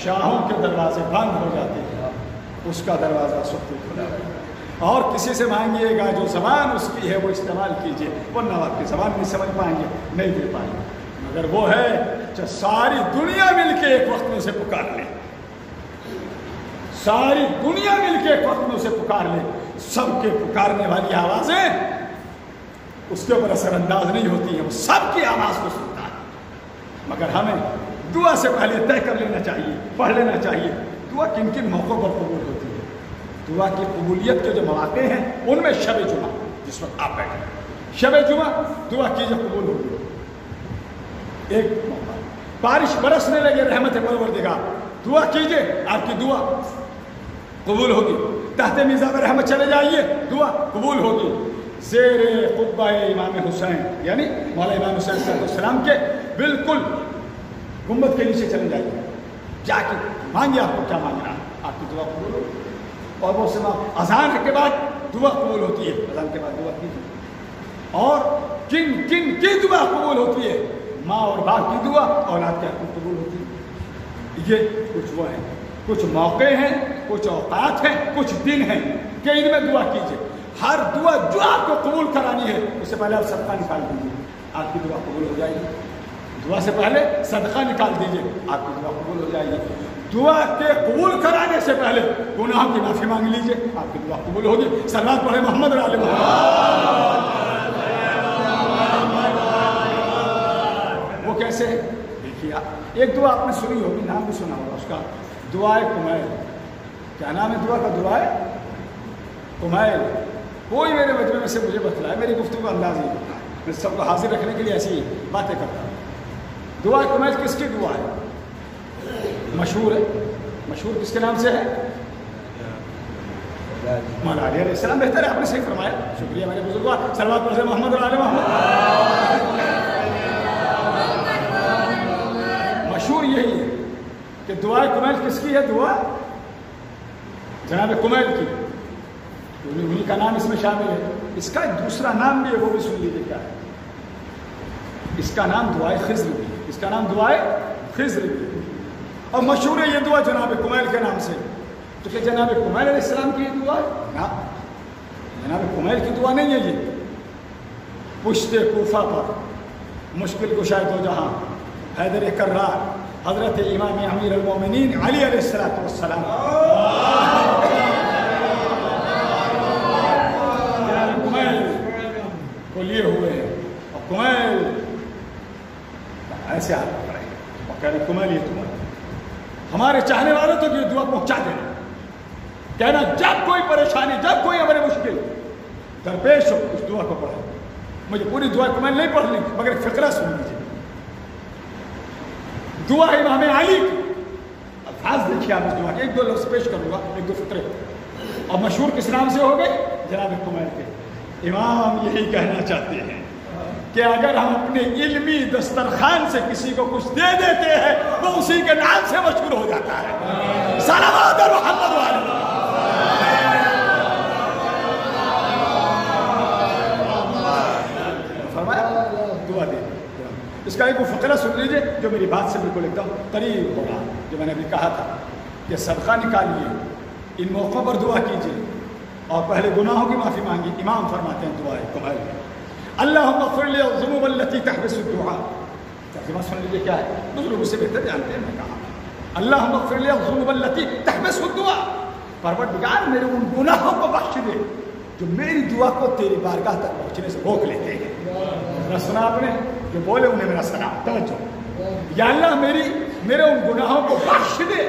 شاہوں کے دروازے بند ہو جاتے ہیں، اس کا دروازہ اس وقت کھلا ہے۔ اور کسی سے مانگیے گا جو زبان اس کی ہے وہ استعمال کیجئے، ورنہ آپ کی زبان نہیں سمجھ پائیں گے، نہیں دے پائیں گے۔ مگر وہ ہے جو ساری دنیا مل کے ایک وقت میں اسے پکار لے، ساری دنیا مل کے ایک وقت میں اسے پکار لے، سب کے پکارنے والی آوازیں اس کے اوپر اثر انداز نہیں ہوتی ہے، وہ سب کی آواز کو سنتا ہے. مگر ہمیں دعا سے پہلے طے کر لینا چاہیے، پڑھ لینا چاہیے دعا کن کن موقعوں پر قبول ہوتی ہے. دعا کی قبولیت کے جو مواقع ہیں ان میں شب جمعہ، جس وقت آپ بیٹھے شب جمعہ دعا کیجیے قبول ہوگی. ایک موقع بارش برسنے لگے رحمت پروردگار، دعا کیجیے آپ کی دعا قبول ہوگی. تحت میزاب رحمت چلے جائیے، دعا قبول ہوگی. زیر قبہ امام حسین یعنی مولا امام حسین صلی اللہ علیہ وسلم کے بالکل گنبد کے نیچے چلے جائیے، جا کے مانگیے آپ کو کیا مانگنا ہے، آپ کی دعا قبول ہوگی. اور وہ سما اذان کے بعد دعا قبول ہوتی ہے، اذان کے بعد دعا کیجیے. اور کن کن کی دعا قبول ہوتی ہے؟ ماں اور باپ کی دعا اولاد کے حق میں قبول ہوتی ہے. یہ کچھ وہ ہیں، کچھ موقع ہیں، کچھ اوقات ہیں، کچھ دن ہیں کہ ان میں دعا کیجیے. ہر دعا جو آپ کو قبول کرانی ہے اس سے پہلے آپ صدقہ نکال دیجیے، آپ کی دعا قبول ہو جائے گی. دعا سے پہلے صدقہ نکال دیجیے، آپ کی دعا قبول ہو جائے گی. دعا کے قبول کرانے سے پہلے گناہوں کی معافی مانگ لیجیے، آپ کی دعا قبول ہوگی. صلوات پڑھیں محمد علیہ محمد. وہ کیسے ہے دیکھیے، ایک دعا آپ نے سنی ہوگی، نام بھی سنا ہوگا اس کا، دعائے کمیل. کیا نام ہے دعا کا؟ دعائے کمیل. کوئی میرے مجمع میں سے مجھے بتلایا، میری گفتگو کا انداز ہی ہوتا ہے، میں سب کو حاضر رکھنے کے لیے ایسی باتیں کرتا ہوں. دعائے کمیل کس کی دعا ہے؟ مشہور ہے. مشہور کس کے نام سے ہے؟ مولا علی علیہ السلام. بہتر ہے، آپ نے صحیح فرمایا، شکریہ میرے بزرگوار. صلوات پڑھیں محمد علی محمد. مشہور یہی ہے کہ دعائے کمیل کس کی ہے؟ دعا جناب کمیل کی، انہیں کا نام اس میں شامل ہے. اس کا ایک دوسرا نام بھی ہے، وہ بھی سن لیجیے کیا ہے. اس کا نام دعائے خضر بھی، اس کا نام دعائے خضر بھی. اور مشہور ہے یہ دعا جناب کمیل کے نام سے. تو کہ جناب کمیل علیہ السلام کی یہ دعا ہے؟ جناب کمیل کی دعا نہیں ہے یہ. پشت کوفہ پر مشکل کشائے دو جہاں حیدر کرار حضرت امام امیر المومنین علی علیہ السلام جناب کمیل کو لیے ہوئے ہیں. اور کمیل ایسے ہاتھ پکڑے اور کہہ رہے کمیل یہ تمہیں ہمارے چاہنے والوں تک یہ دعا پہنچا دینا. کہنا جب کوئی پریشانی، جب کوئی ہمارے مشکل درپیش ہو اس دعا کو پڑھیں. مجھے پوری دعا کمیل نہیں پڑھ لی مگر فقرہ سن لیجیے. دعا امام علی کی الفاظ دیکھیے آپ اس دعا کے. ایک دو لفظ پیش کروں گا، ایک دو فقرے. اور مشہور کس نام سے ہو گئے؟ جناب کمیل کے. امام یہی کہنا چاہتے ہیں کہ اگر ہم اپنے علمی دسترخوان سے کسی کو کچھ دے دیتے ہیں وہ اسی کے نام سے مشہور ہو جاتا ہے. صلوات محمد علیہ. فرمایا دعا دے. اس کا ایک وہ فقرہ سن لیجیے جو میری بات سے بالکل ایک دم قریب ہوگا. جو میں نے ابھی کہا تھا کہ صدقہ نکالیے، ان موقعوں پر دعا کیجیے اور پہلے گناہوں کی معافی مانگی. امام فرماتے ہیں دعائے کمیل میں اللہم اغفر لی الذنوب التي تحبس الدعاء. ترجمہ سن لیجیے کیا ہے، بزرگ سے بہتر جانتے ہیں. میں کہا اللہم اغفر لی الذنوب التي تحبس الدعاء. پروردگار میرے ان گناہوں کو بخش دے جو میری دعا کو تیری بارگاہ تک پہنچنے سے روک لیتے ہیں. ذرا سنا آپ نے جو بولے انہیں میرا سلام. توجہ. یا اللہ میرے ان گناہوں کو بخش دے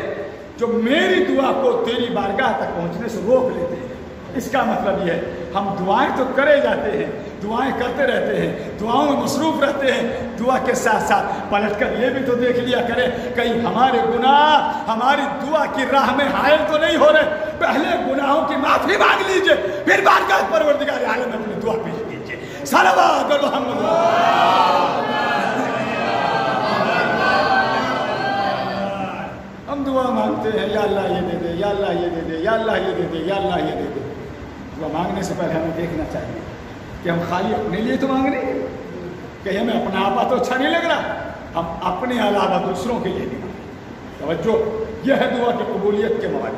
جو میری دعا کو تیری بارگاہ تک پہنچنے سے روک لیتے ہیں. اس کا مطلب یہ ہے ہم دعائیں تو کرے جاتے ہیں، دعائیں کرتے رہتے ہیں، دعاؤں میں مصروف رہتے ہیں. دعا کے ساتھ ساتھ پلٹ کر یہ بھی تو دیکھ لیا کریں کہیں ہمارے گناہ ہماری دعا کی راہ میں حائل تو نہیں ہو رہے. پہلے گناہوں کی معافی مانگ لیجئے، پھر بارگاہ پروردگار عالم میں اپنی دعا پیش کیجئے. صلوات محمد. ہم دعا مانگتے ہیں یا اللہ یہ دے دے، یا اللہ یہ دے دے، یا اللہ یہ دے دے، یا اللہ یہ دے دے. دعا مانگنے سے پہلے ہمیں دیکھنا چاہیے کہ ہم خالی اپنے لیے تو مانگ رہے ہیں، کہ ہمیں اپنا آپا تو اچھا نہیں لگ رہا، ہم اپنے علاوہ دوسروں کے لیے نہیں مانگیں. توجہ، یہ ہے دعا کی قبولیت کے مواد.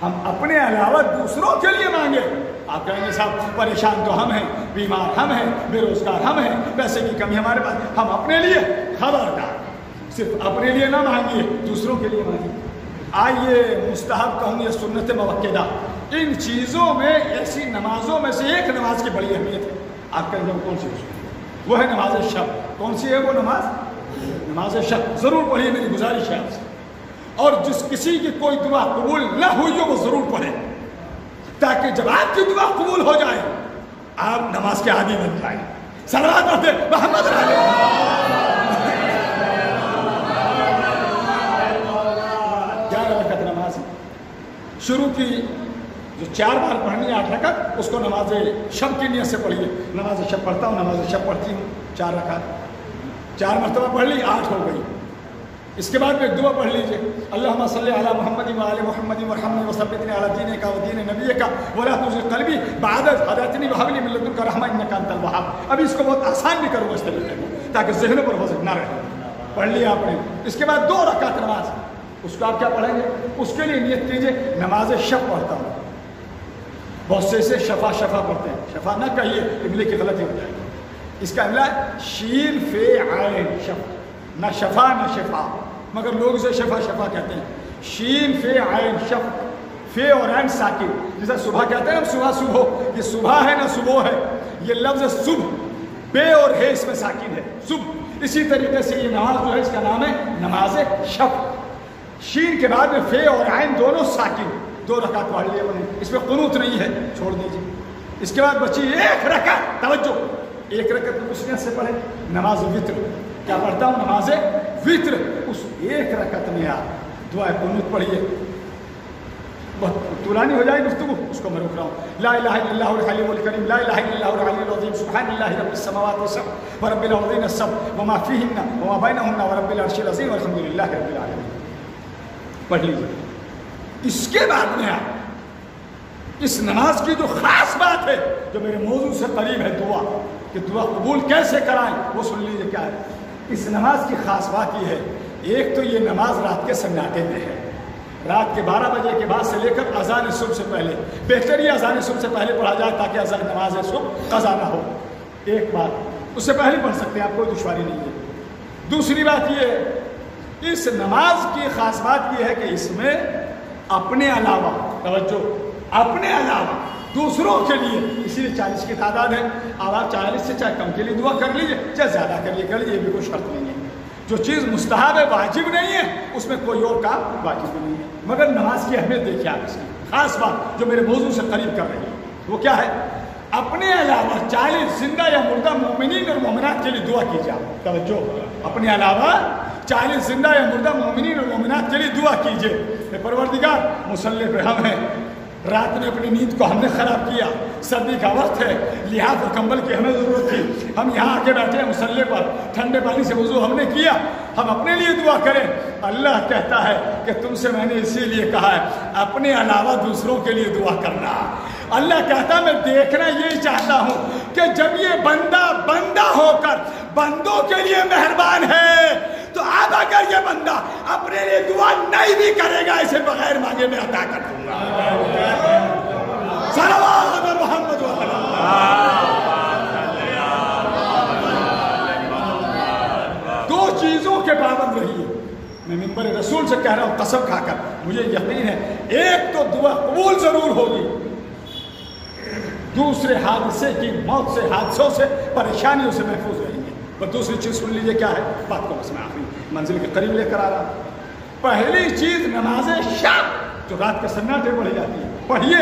ہم اپنے علاوہ دوسروں کے لیے مانگے. آپ کہیں گے صاحب پریشان تو ہم ہیں، بیمار ہم ہیں، بے روزگار ہم ہیں، پیسے کی کمی ہمارے پاس. ہم اپنے لیے خبردار صرف اپنے لیے نہ مانگیے، دوسروں کے لیے مانگیے. آئیے مستحب کہوں یا سنت موقعہ، ان چیزوں میں ایسی نمازوں میں سے ایک نماز کی بڑی اہمیت ہے. آپ کہیں گے کون سی وہ ہے نماز شب. کون سی ہے وہ نماز؟ نماز شب. ضرور پڑھیے، میری گزارش ہے آپ سے. اور جس کسی کی کوئی دعا قبول نہ ہوئی ہو وہ ضرور پڑھے، تاکہ جب آپ کی دعا قبول ہو جائے آپ نماز کے عادی بن جائیں. صلوات پڑھتے محمد علیہ. 11 رکعت نماز شروع کی جو 4 بار پڑھنی ہے 8 رکعت، اس کو نماز شب کی نیت سے پڑھیے. نماز شب پڑھتا ہوں، نماز شب پڑھتی ہوں 4 رکعت، 4 مرتبہ پڑھ لی 8 ہو گئی. اس کے بعد میں ایک دعا پڑھ لیجئے، اللہم صلی علی محمد وعلی محمد وارحمنی وثبتنی علی دینک ودین نبیک ولا تزغ قلبی بعد اذ ہدیتنی وہب لی من لدنک رحمہ انک انت الوہاب. ابھی اس کو بہت آسان بھی کروں اس طریقے کو تاکہ ذہنوں پر وزن نہ رہے. پڑھ لیا آپ نے. اس کے بعد 2 رکعت نماز، اس کو آپ کیا پڑھیں گے؟ اس کے لیے نیت کیجئے نماز شب پڑھتا ہوں. بہت سے اسے شفا پڑھتے ہیں، شفا نہ کہیے، املے کی غلطی ہو جائے گی. اس کا املا شین فے عین شف، نہ شفا نہ شفا، مگر لوگ اسے شفا کہتے ہیں. شین فے عین شف، فے اور عین ساکن. جیسے صبح کہتے ہیں صبح، یہ صبح ہے نہ صبح ہے. یہ لفظ صبح بے اور ہے اس میں ساکن ہے صبح. اسی طریقے سے یہ نماز جو ہے اس کا نام ہے نماز شف. شین کے بعد میں فے اور عین دونوں ساکن. 2 رکعت پڑھ لیے انہیں، اس میں قنوت نہیں ہے، چھوڑ دیجیے. اس کے بعد بچی 1 رکعت. توجہ، 1 رکعت تو اس نیت سے پڑھے نماز وتر. کیا پڑھتا ہوں؟ نماز وتر. اس 1 رکعت میں آپ دعا قنوت پڑھیے. بہت طولانی ہو جائے گفتگو، اس کو میں روک رہا ہوں. لا الہ الا اللہ الحلیم الکریم، لا الہ الا اللہ العلی العظیم، سبحان اللہ رب السماوات والسبع ورب الارضین السبع وما فیہن وما بینہن ورب العرش العظیم والحمد للہ رب العالمین. پڑھ لیجیے. اس کے بعد میں آپ اس نماز کی جو خاص بات ہے جو میرے موضوع سے قریب ہے، دعا، کہ دعا قبول کیسے کرائیں، وہ سن لیجیے. کیا ہے اس نماز کی خاص بات؟ یہ ہے، ایک تو یہ نماز رات کے سناٹے میں ہے. رات کے 12 بجے کے بعد سے لے کر اذان صبح سے پہلے، بہتر یہ اذان صبح سے پہلے پڑھا جائے تاکہ اذان نماز صبح قضا نہ ہو. ایک بات، اس سے پہلے پڑھ سکتے ہیں آپ، کوئی دشواری نہیں ہے. دوسری بات یہ ہے، اس نماز کی خاص بات یہ ہے کہ اس میں اپنے علاوہ، توجہ، اپنے علاوہ دوسروں کے لیے، اسی لیے 40 کی تعداد ہے. اب آپ 40 سے چاہے کم کے لیے دعا کر لیجیے، چاہے زیادہ کر لیجیے، یہ بھی کوئی شرط نہیں ہے. جو چیز مستحب ہے، واجب نہیں ہے، اس میں کوئی اور کام واجب نہیں ہے. مگر نماز کی اہمیت دیکھیے آپ. اس کی خاص بات جو میرے موضوع سے قریب کر رہی ہے وہ کیا ہے؟ اپنے علاوہ 40 زندہ یا مردہ مومنین اور مومنات کے لیے دعا کیجیے. توجہ، اپنے علاوہ 40 زندہ یا مردہ مومنین اور مومنات کے لیے دعا کیجیے. پروردگار، مصلی پہ ہم ہیں، رات میں اپنی نیند کو ہم نے خراب کیا، سردی کا وقت ہے، لحاف اور کمبل کی ہمیں ضرورت تھی، ہم یہاں آ کے بیٹھے ہیں مصلی پر، ٹھنڈے پانی سے وضو ہم نے کیا، ہم اپنے لیے دعا کریں. اللہ کہتا ہے کہ تم سے میں نے اسی لیے کہا ہے اپنے علاوہ دوسروں کے لیے دعا کرنا. اللہ کہتا ہے میں دیکھنا یہ چاہتا ہوں کہ جب یہ بندہ ہو کر بندوں کے لیے مہربان ہے تو اب اگر یہ بندہ اپنے لیے دعا نہیں بھی کرے گا، اسے بغیر مانگے میں عطا کر دوں گا. صلوات محمد و دو چیزوں کے پابند رہیے. میں منبر رسول سے کہہ رہا ہوں قسم کھا کر، مجھے یقین ہے ایک تو دعا قبول ضرور ہوگی، دوسرے حادثے کی موت سے، حادثوں سے، پریشانیوں سے محفوظ رہیں گے. بس دوسری چیز سن لیجیے کیا ہے، بات کو بس میں آخری منزل کے قریب لے کر آ رہا ہوں. پہلی چیز نماز شب جو رات کے سناٹے پڑھی جاتی ہے، پڑھیے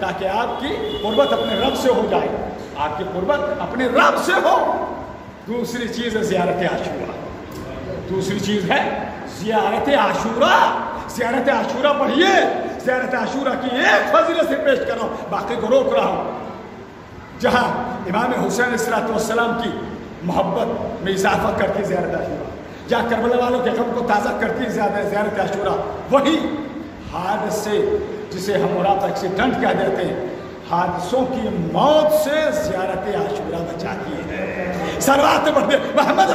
تاکہ آپ کی قربت اپنے رب سے ہو جائے، آپ کی قربت اپنے رب سے ہو. دوسری چیز ہے زیارت عاشورہ. دوسری چیز ہے زیارت عاشورہ. زیارت عاشورہ پڑھیے. زیارت عاشورہ کی ایک فضیلت سے پیش کر رہا ہوں، باقی کو روک رہا ہوں. جہاں امام حسین علیہ السلام کی محبت میں اضافہ کرتی زیارت عاشورہ، جہاں کربلا والوں کے غم کو تازہ کرتی زیارت عاشورہ، وہی حادثے جسے ہم مراد ایکسیڈنٹ کہہ دیتے ہیں، حادثوں کی موت سے زیارت عاشورہ بچاتی ہے. صلوات پڑھتے محمد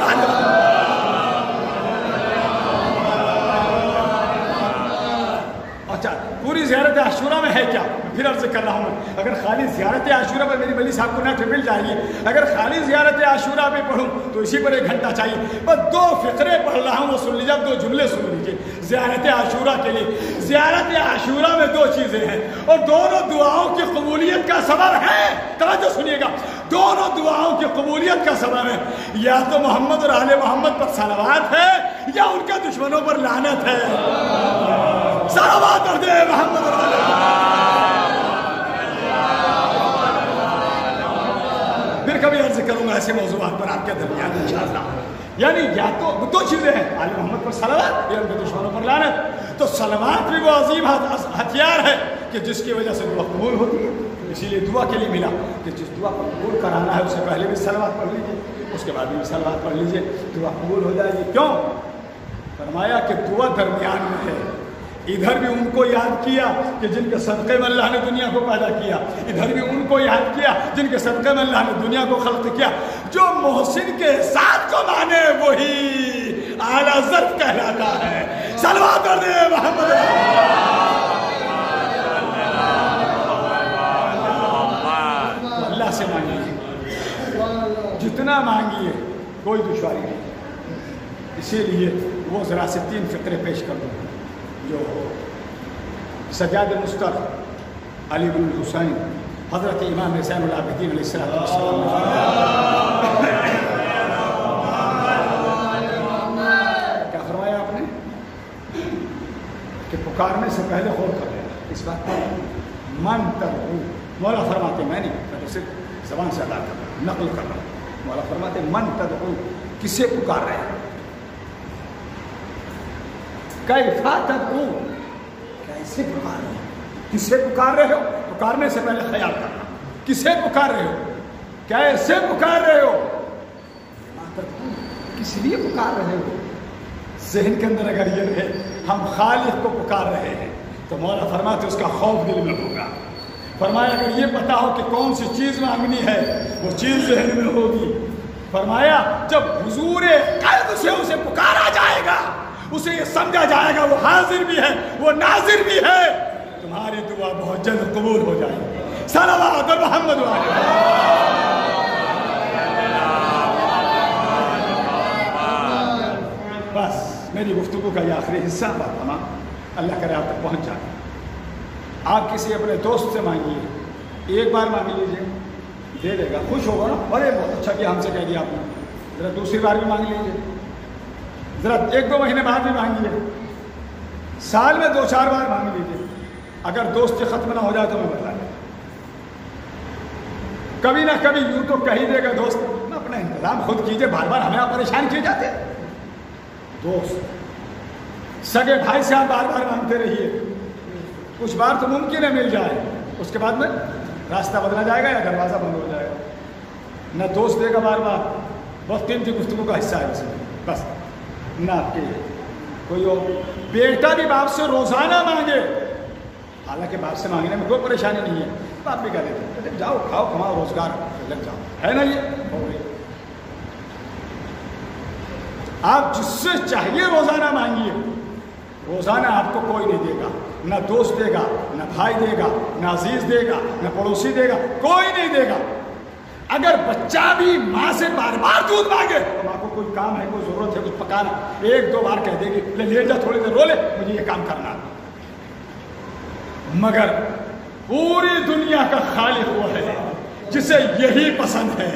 اچھا پوری زیارت عاشورہ میں ہے کیا؟ پھر عرض کر رہا ہوں، اگر خالی زیارت عاشورہ پر میری ولی صاحب کو نیٹ مل جائے، اگر خالی زیارت عاشورہ پہ پڑھوں تو اسی پر 1 گھنٹہ چاہیے. بس 2 فقرے پڑھ رہا ہوں، وہ سن لیجیے، 2 جملے سن لیجیے. زیارت عاشورہ کے لیے، زیارت عاشورہ میں 2 چیزیں ہیں اور دونوں دعاؤں کی قبولیت کا سبب ہے. توجہ سنیے گا، دونوں دعاؤں کی قبولیت کا سبب ہے. یا تو محمد اور آل محمد پر صلوات ہے یا ان کے دشمنوں پر لعنت ہے. صلوات پڑھ دے محمد اور آل محمد. پھر کبھی عرض کروں گا ایسے موضوعات پر آپ کے درمیان انشاءاللہ. یعنی یا تو 2 چیزیں ہیں، آل محمد پر صلوات یا ان کے دشمنوں پر لعنت. تو صلوات بھی وہ عظیم ہتھیار ہے کہ جس کی وجہ سے دعا قبول ہوتی ہے. اسی لیے دعا کے لیے ملا کہ جس دعا کو قبول کرانا ہے اس سے پہلے بھی صلوات پڑھ لیجیے، اس کے بعد بھی صلوات پڑھ لیجیے، دعا قبول ہو جائے گی. کیوں؟ فرمایا کہ دعا درمیان میں ہے. ادھر بھی ان کو یاد کیا کہ جن کے صدقے میں اللہ نے دنیا کو پیدا کیا، ادھر بھی ان کو یاد کیا جن کے صدقے میں اللہ نے دنیا کو خلق کیا. جو محسن کے ساتھ کو مانے وہی اعلیٰ ظرف کہلاتا ہے. صلوات پڑھ دے محمد. اللہ سے مانگیے، جتنا مانگیے، کوئی دشواری نہیں. اسی لیے وہ ذرا سے 3 فقرے پیش کر دوں جو سجاد مستر علی بن الحسین حضرت امام زین العابدین علیہ السلام کیا فرمایا آپ نے کہ پکارنے سے پہلے غور کر لینا. اس بات پر من تدعو، مولا فرماتے، میں نہیں، میں تو صرف زبان سے ادا کر رہا ہوں، نقل کر رہا ہوں. مولا فرماتے من تدعو، کسے پکار رہے ہیں؟ کیف تدعو، کیسے پکار رہے ہو؟ کسے پکار رہے ہو؟ پکارنے سے پہلے خیال کرنا، کسے پکار رہے ہو، کیسے پکار رہے ہو، کس لیے پکار رہے ہو. ذہن کے اندر اگر یہ رہے ہم خالق کو پکار رہے ہیں تو مولا فرماتے اس کا خوف دل میں ہوگا. فرمایا اگر یہ پتا ہو کہ کون سی چیز مانگنی ہے وہ چیز ذہن میں ہوگی. فرمایا جب حضور قلب سے اسے پکارا جائے گا، اسے یہ سمجھا جائے گا وہ حاضر بھی ہے، وہ ناظر بھی ہے، تمہاری دعا بہت جلد قبول ہو جائے گی. صلوات محمد بس میری گفتگو کا یہ آخری حصہ بات تمام. اللہ کرے آپ تک پہنچ جائے. آپ کسی اپنے دوست سے مانگیے، 1 بار مانگ لیجیے، دے دے گا، خوش ہوگا نا، بڑے بہت اچھا کیا ہم سے کہہ دیا آپ نے. ذرا دوسری بار بھی مانگ لیجیے، ذرا 1-2 مہینے بعد بھی مانگیے، سال میں 2-4 بار مانگ لیجیے. اگر دوستی ختم نہ ہو جائے تو میں بتا دیں، کبھی نہ کبھی یوں تو کہہ ہی دے گا دوست، اپنا انتظام خود کیجیے، بار بار ہمیں آپ پریشان کیے جاتے. دوست سگے بھائی سے آپ بار بار مانگتے رہیے، کچھ بار تو ممکن ہے مل جائے، اس کے بعد میں راستہ بدلا جائے گا یا دروازہ بند ہو جائے گا. نہ دوست دے گا بار بار، بہت قیمتی گفتگو کا حصہ ہے بس. نہ کہ کوئی ہو بیٹا بھی باپ سے روزانہ مانگے، حالانکہ باپ سے مانگنے میں کوئی پریشانی نہیں ہے، باپ بھی کہہ دیتے جاؤ کھاؤ کماؤ روزگار لگ جاؤ، ہے نا یہ ہو گئی. آپ جس سے چاہیے روزانہ مانگیے، روزانہ آپ کو کوئی نہیں دے گا، نہ دوست دے گا، نہ بھائی دے گا، نہ عزیز دے گا، نہ پڑوسی دے گا، کوئی نہیں دے گا. اگر بچہ بھی ماں سے بار بار دودھ مانگے، ماں کو کوئی کام ہے، کوئی ضرورت ہے، کچھ پکانا، 1-2 بار کہہ دے گی لے جا تھوڑی دیر رو لے، مجھے یہ کام کرنا. مگر پوری دنیا کا خالق وہ ہے جسے یہی پسند ہے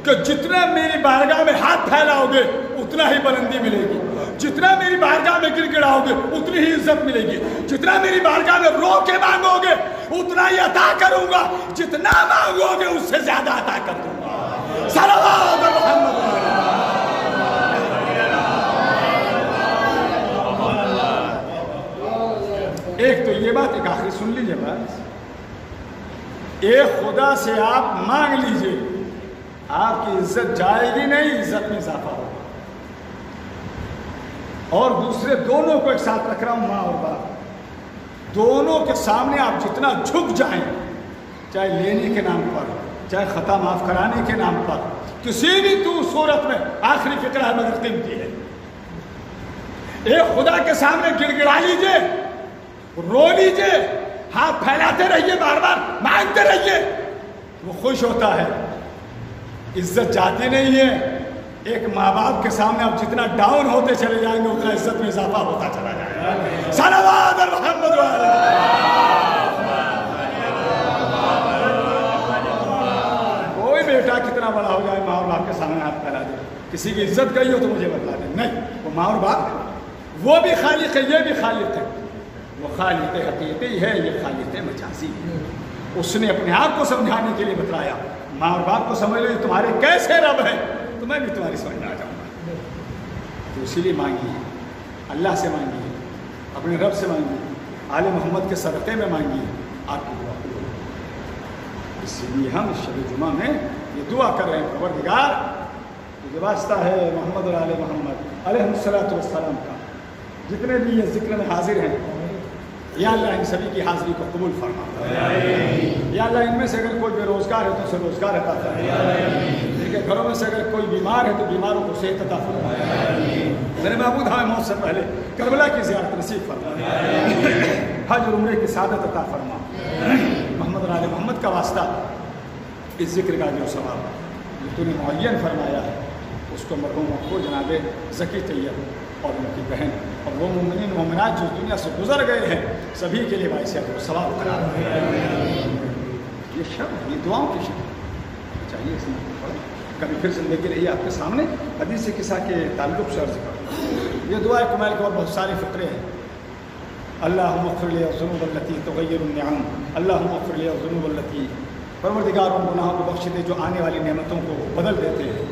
کہ جتنا میری بارگاہ میں ہاتھ پھیلاؤ گے اتنا ہی بلندی ملے گی، جتنا میری بارگاہ میں گر گڑاؤ گے اتنی ہی عزت ملے گی، جتنا میری بارگاہ میں رو کے مانگو گے اتنا ہی عطا کروں گا، جتنا مانگو گے اس سے زیادہ عطا کر دوں گا. صلوات محمد. ایک تو یہ بات، ایک آخری سن لیجیے بات، ایک خدا سے آپ مانگ لیجیے، آپ کی عزت جائے گی نہیں، عزت میں اضافہ ہوگا. اور دوسرے دونوں کو ایک ساتھ رکھ رہا ہوں، ماں اور باپ، دونوں کے سامنے آپ جتنا جھک جائیں، چاہے لینے کے نام پر، چاہے خطا معاف کرانے کے نام پر، کسی بھی صورت میں آخری فکر ہے مگر قیمتی ہے. ایک خدا کے سامنے گڑ گڑا لیجیے، رو لیجیے، ہاتھ پھیلاتے رہیے، بار بار مانگتے رہیے، وہ خوش ہوتا ہے۔ عزت جاتی نہیں ہے۔ ایک ماں باپ کے سامنے آپ جتنا ڈاؤن ہوتے چلے جائیں گے اتنا عزت میں اضافہ ہوتا چلا جائے گا۔ صلوات محمد کوئی بیٹا کتنا بڑا ہو جائے ماں اور باپ کے سامنے ہاتھ پھیلا دے، کسی کی عزت گئی ہو تو مجھے بتلا دے، نہیں، وہ ماں اور باپ ہے، وہ بھی خالق ہے، یہ بھی خالق ہے، وہ خالق حقیقی ہے، یہ خالق مجازی ہے۔ اس نے اپنے آپ کو سمجھانے کے لیے بتلایا، ماں اور باپ کو سمجھ لو یہ تمہارے کیسے رب ہے تو میں بھی تمہاری سمجھ میں آ جاؤں گا۔ تو اسی لیے مانگیے، اللہ سے مانگیے، اپنے رب سے مانگیے، آل محمد کے صدقے میں مانگیے، آپ کی دعا قبول ہوگی۔ اسی لیے ہم شب جمعہ میں یہ دعا کر رہے ہیں، پروردگار یہ واسطہ ہے محمد اور آل محمد علیہ الصلوۃ والسلام کا، جتنے بھی یہ ذکر میں حاضر ہیں، یا اللہ ان سبھی کی حاضری کو قبول فرما، یا اللہ ان میں سے اگر کوئی بے روزگار ہے تو اسے روزگار عطا فرما، ان کے گھروں میں سے اگر کوئی بیمار ہے تو بیماروں کو صحت عطا فرما، میرے معبود ہمیں موت سے پہلے کربلا کی زیارت نصیب فرما، حج اور عمرے کی سعادت عطا فرما، محمد اور آل محمد کا واسطہ اس ذکر کا جو ثواب جو تو نے معین فرمایا ہے اس کو مرحوموں کو جناب ذکی طیب اور ان کی بہن اور وہ مومنین مومنات جو دنیا سے گزر گئے ہیں سبھی کے لیے باعث ثواب قرار دے۔ یہ شب یہ دعاؤں کی شب چاہیے، اس میں کبھی پھر زندگی رہی آپ کے سامنے حدیث قصہ کے تعلق سے عرض کروں۔ یہ دعا کمال کے اور بہت سارے فقرے ہیں۔ اللہم اغفر لی الذنوب التی تغیر النعم، اللہم اغفر لی الذنوب التی، پروردگار ان گناہوں کو بخش دے جو آنے والی نعمتوں کو بدل دیتے ہیں۔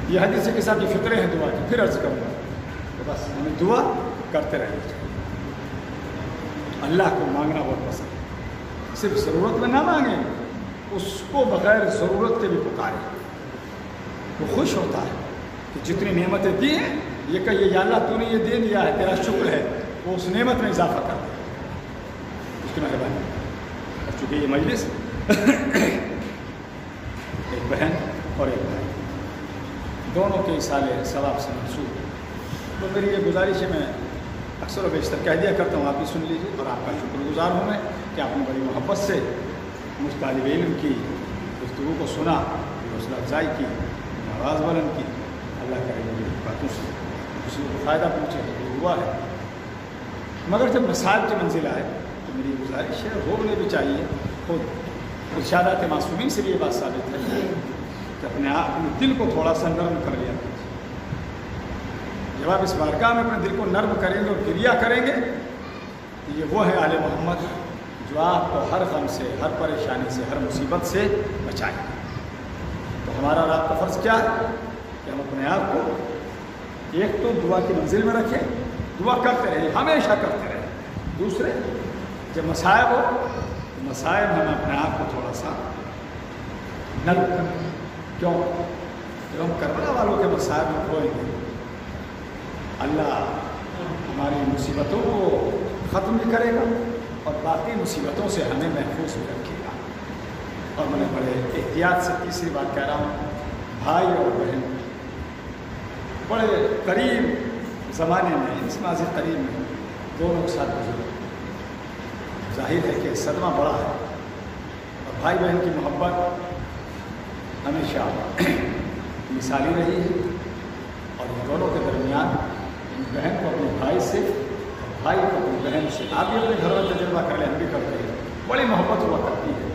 یہ حدیث قصہ کی فقرے ہیں دعا کی، پھر عرض کروں گا تو بس ہمیں دعا کرتے رہنا چاہیے۔ اللہ کو مانگنا بہت پسند ہے، صرف ضرورت میں نہ مانگیں، اس کو بغیر ضرورت کے بھی پکاریں، وہ خوش ہوتا ہے کہ جتنی نعمتیں دی ہیں یہ کہیے یا اللہ تو نے یہ دے دیا ہے، تیرا شکر ہے، وہ اس نعمت میں اضافہ کر دے، اس کی مہربانی۔ اور چونکہ یہ مجلس ایک بہن اور ایک بھائی دونوں کے اصال ثواب سے منسوب ہے، تو میری یہ گزارش ہے، میں اکثر و بیشتر کہہ دیا کرتا ہوں، آپ بھی سن لیجیے، اور آپ کا شکر گزار ہوں میں کہ آپ نے بڑی محبت سے مجھ طالب علم کی گفتگو کو سنا، حوصلہ افزائی کی، آواز بلند کی۔ اللہ کرے میری باتوں سے کسی کو فائدہ پہنچے تو ہوا ہے، مگر جب مسائل کی منزل آئے تو میری گزارش ہے ہونے بھی چاہیے، خود ارشادات معصومین سے بھی یہ بات ثابت ہے کہ اپنے دل کو تھوڑا سا نرم کر لیا کیجیے۔ جب آپ اس بارگاہ میں اپنے دل کو نرم کریں گے اور گریہ کریں گے تو یہ وہ ہے آل محمد جو آپ کو ہر غم سے، ہر پریشانی سے، ہر مصیبت سے بچائیں گے۔ تو ہمارا اور آپ کا فرض کیا ہے کہ ہم اپنے آپ کو ایک تو دعا کی منزل میں رکھیں، دعا کرتے رہیں، ہمیشہ کرتے رہیں۔ دوسرے جب مصائب ہو تو مصائب ہم اپنے آپ کو تھوڑا سا نرم کریں۔ کیوں؟ جب ہم کربلا والوں کے مصائب میں کھوئیں گے اللہ ہماری مصیبتوں کو ختم بھی کرے گا اور باقی مصیبتوں سے ہمیں محفوظ بھی رکھے گا۔ اور میں بڑے احتیاط سے تیسری بات کہہ رہا ہوں، بھائی اور بہن بڑے قریب زمانے میں، اس ماضی قریب میں دونوں کے ساتھ گزرے، ظاہر ہے کہ صدمہ بڑا ہے، اور بھائی بہن کی محبت ہمیشہ مثالی رہی ہے، اور ان دونوں کے درمیان بہن کو اپنے بھائی سے، بھائی کو اپنی بہن سے، آپ بھی اپنے گھروں میں تجربہ کر لیں، ہم بھی کرتے ہیں، بڑی محبت ہوا کرتی ہے۔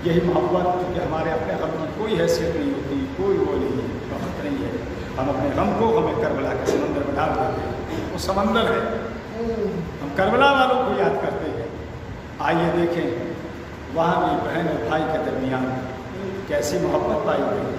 یہی محبت کہ ہمارے اپنے غم کی کوئی حیثیت نہیں ہوتی، کوئی وہ نہیں ہے، وقت نہیں ہے، ہم اپنے غم کو ہمیں کربلا کے سمندر میں ڈال دیتے ہیں، وہ سمندر ہے، ہم کربلا والوں کو یاد کرتے ہیں۔ آئیے دیکھیں وہاں بھی بہن اور بھائی کے درمیان کیسی محبت پائی گئی،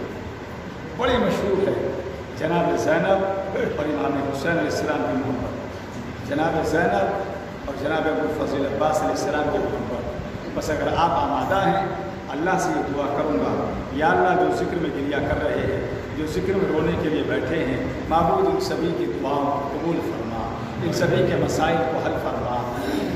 بڑی مشہور ہے جناب زینب اور امام حسین علیہ السلام کی محبت، جناب زینب اور جناب ابوالفضل عباس علیہ السلام کی محبت۔ بس اگر آپ آمادہ ہیں اللہ سے یہ دعا کروں گا، یا اللہ جو ذکر میں گریہ کر رہے ہیں، جو ذکر میں رونے کے لیے بیٹھے ہیں، معبود ان سبھی کی دعاؤں کو قبول فرما، ان سبھی کے مسائل کو حل فرما۔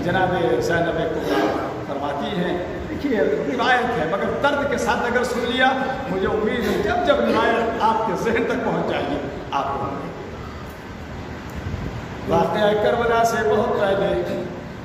جناب زینب کبریٰ فرماتی ہیں، دیکھیے روایت ہے مگر درد کے ساتھ اگر سن لیا، مجھے امید ہے جب جب روایت آپ کے ذہن تک پہنچ جائے گی آپ کو۔ واقعہ کربلا سے بہت پہلے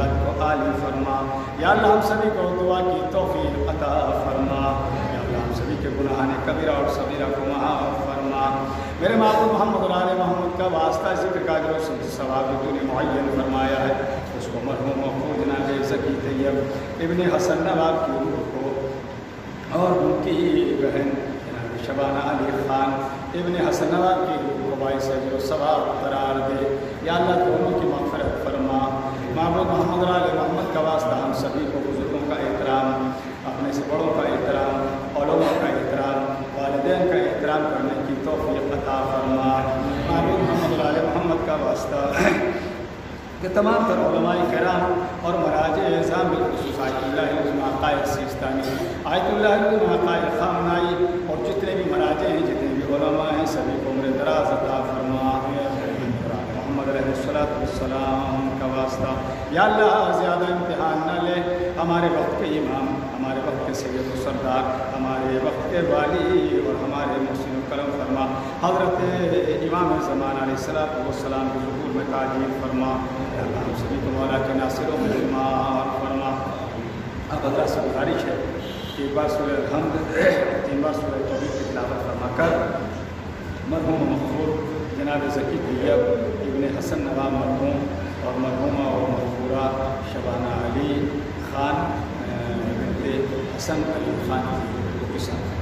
درجات کو عالی فرما. یا اللہ ہم سبھی کو دعا کی توفیق عطا فرما. یا اللہ ہم سبھی کے گناہان کبیرہ اور صغیرہ کو معاف فرما. میرے معبود محمد اور آل محمد کا واسطہ ذکر کا جو ثواب تو نے معین فرمایا ہے اس کو مرحوم محفوظ جناب زکی طیب ابن حسن نواب کی روح کو اور ان کی بہن جناب شبانہ علی خان ابن حسن نواب کی روح کو باعث اجر و ثواب قرار دے. یا اللہ دونوں کی مغفرت فرما. معبود محمد اور آل محمد کا واسطہ ہم سبھی کو بزرگوں کا احترام, اپنے سے بڑوں کا احترام, علماء کا احترام, والدین کا احترام کرنے کی توفیق عطا فرما. معبود محمد اور آل محمد کا واسطہ کہ تمام تر علماء کرام اور مراجع اعظام بالخصوص آیت اللہ العظمہ قائد سیستانی, آیت اللہ العظمہ قائد خامنائی اور جتنے بھی مراجع ہیں, جتنے بھی علماء ہیں, سبھی کو عمر دراز عطا فرما. محمد علیہ الصلوۃ والسلام کا واسطہ یا اللہ زیادہ امتحان نہ لے. ہمارے وقت کے امام, ہمارے وقت کے سید و سردار, ہمارے وقت کے والی اور ہمارے محسن و کرم فرما. حضرت امام زمان علیہ الصلوۃ والسلام کے ظہور میں تعجیل فرما. یا اللہ ہم سبھی کو مولا کے ناصر و مہمان فرما. اب حضرت سے گزارش ہے کہ ایک بار سورہ الحمد, 3 بار سورہ توحید کی تلاوت فرما کر مرحوم محفوظ جناب زکی طیب ابن حسن نواب مرحوم اور مرحومہ اور مغفورہ شبانہ علی خان بنت حسن علی خان کی ساتھ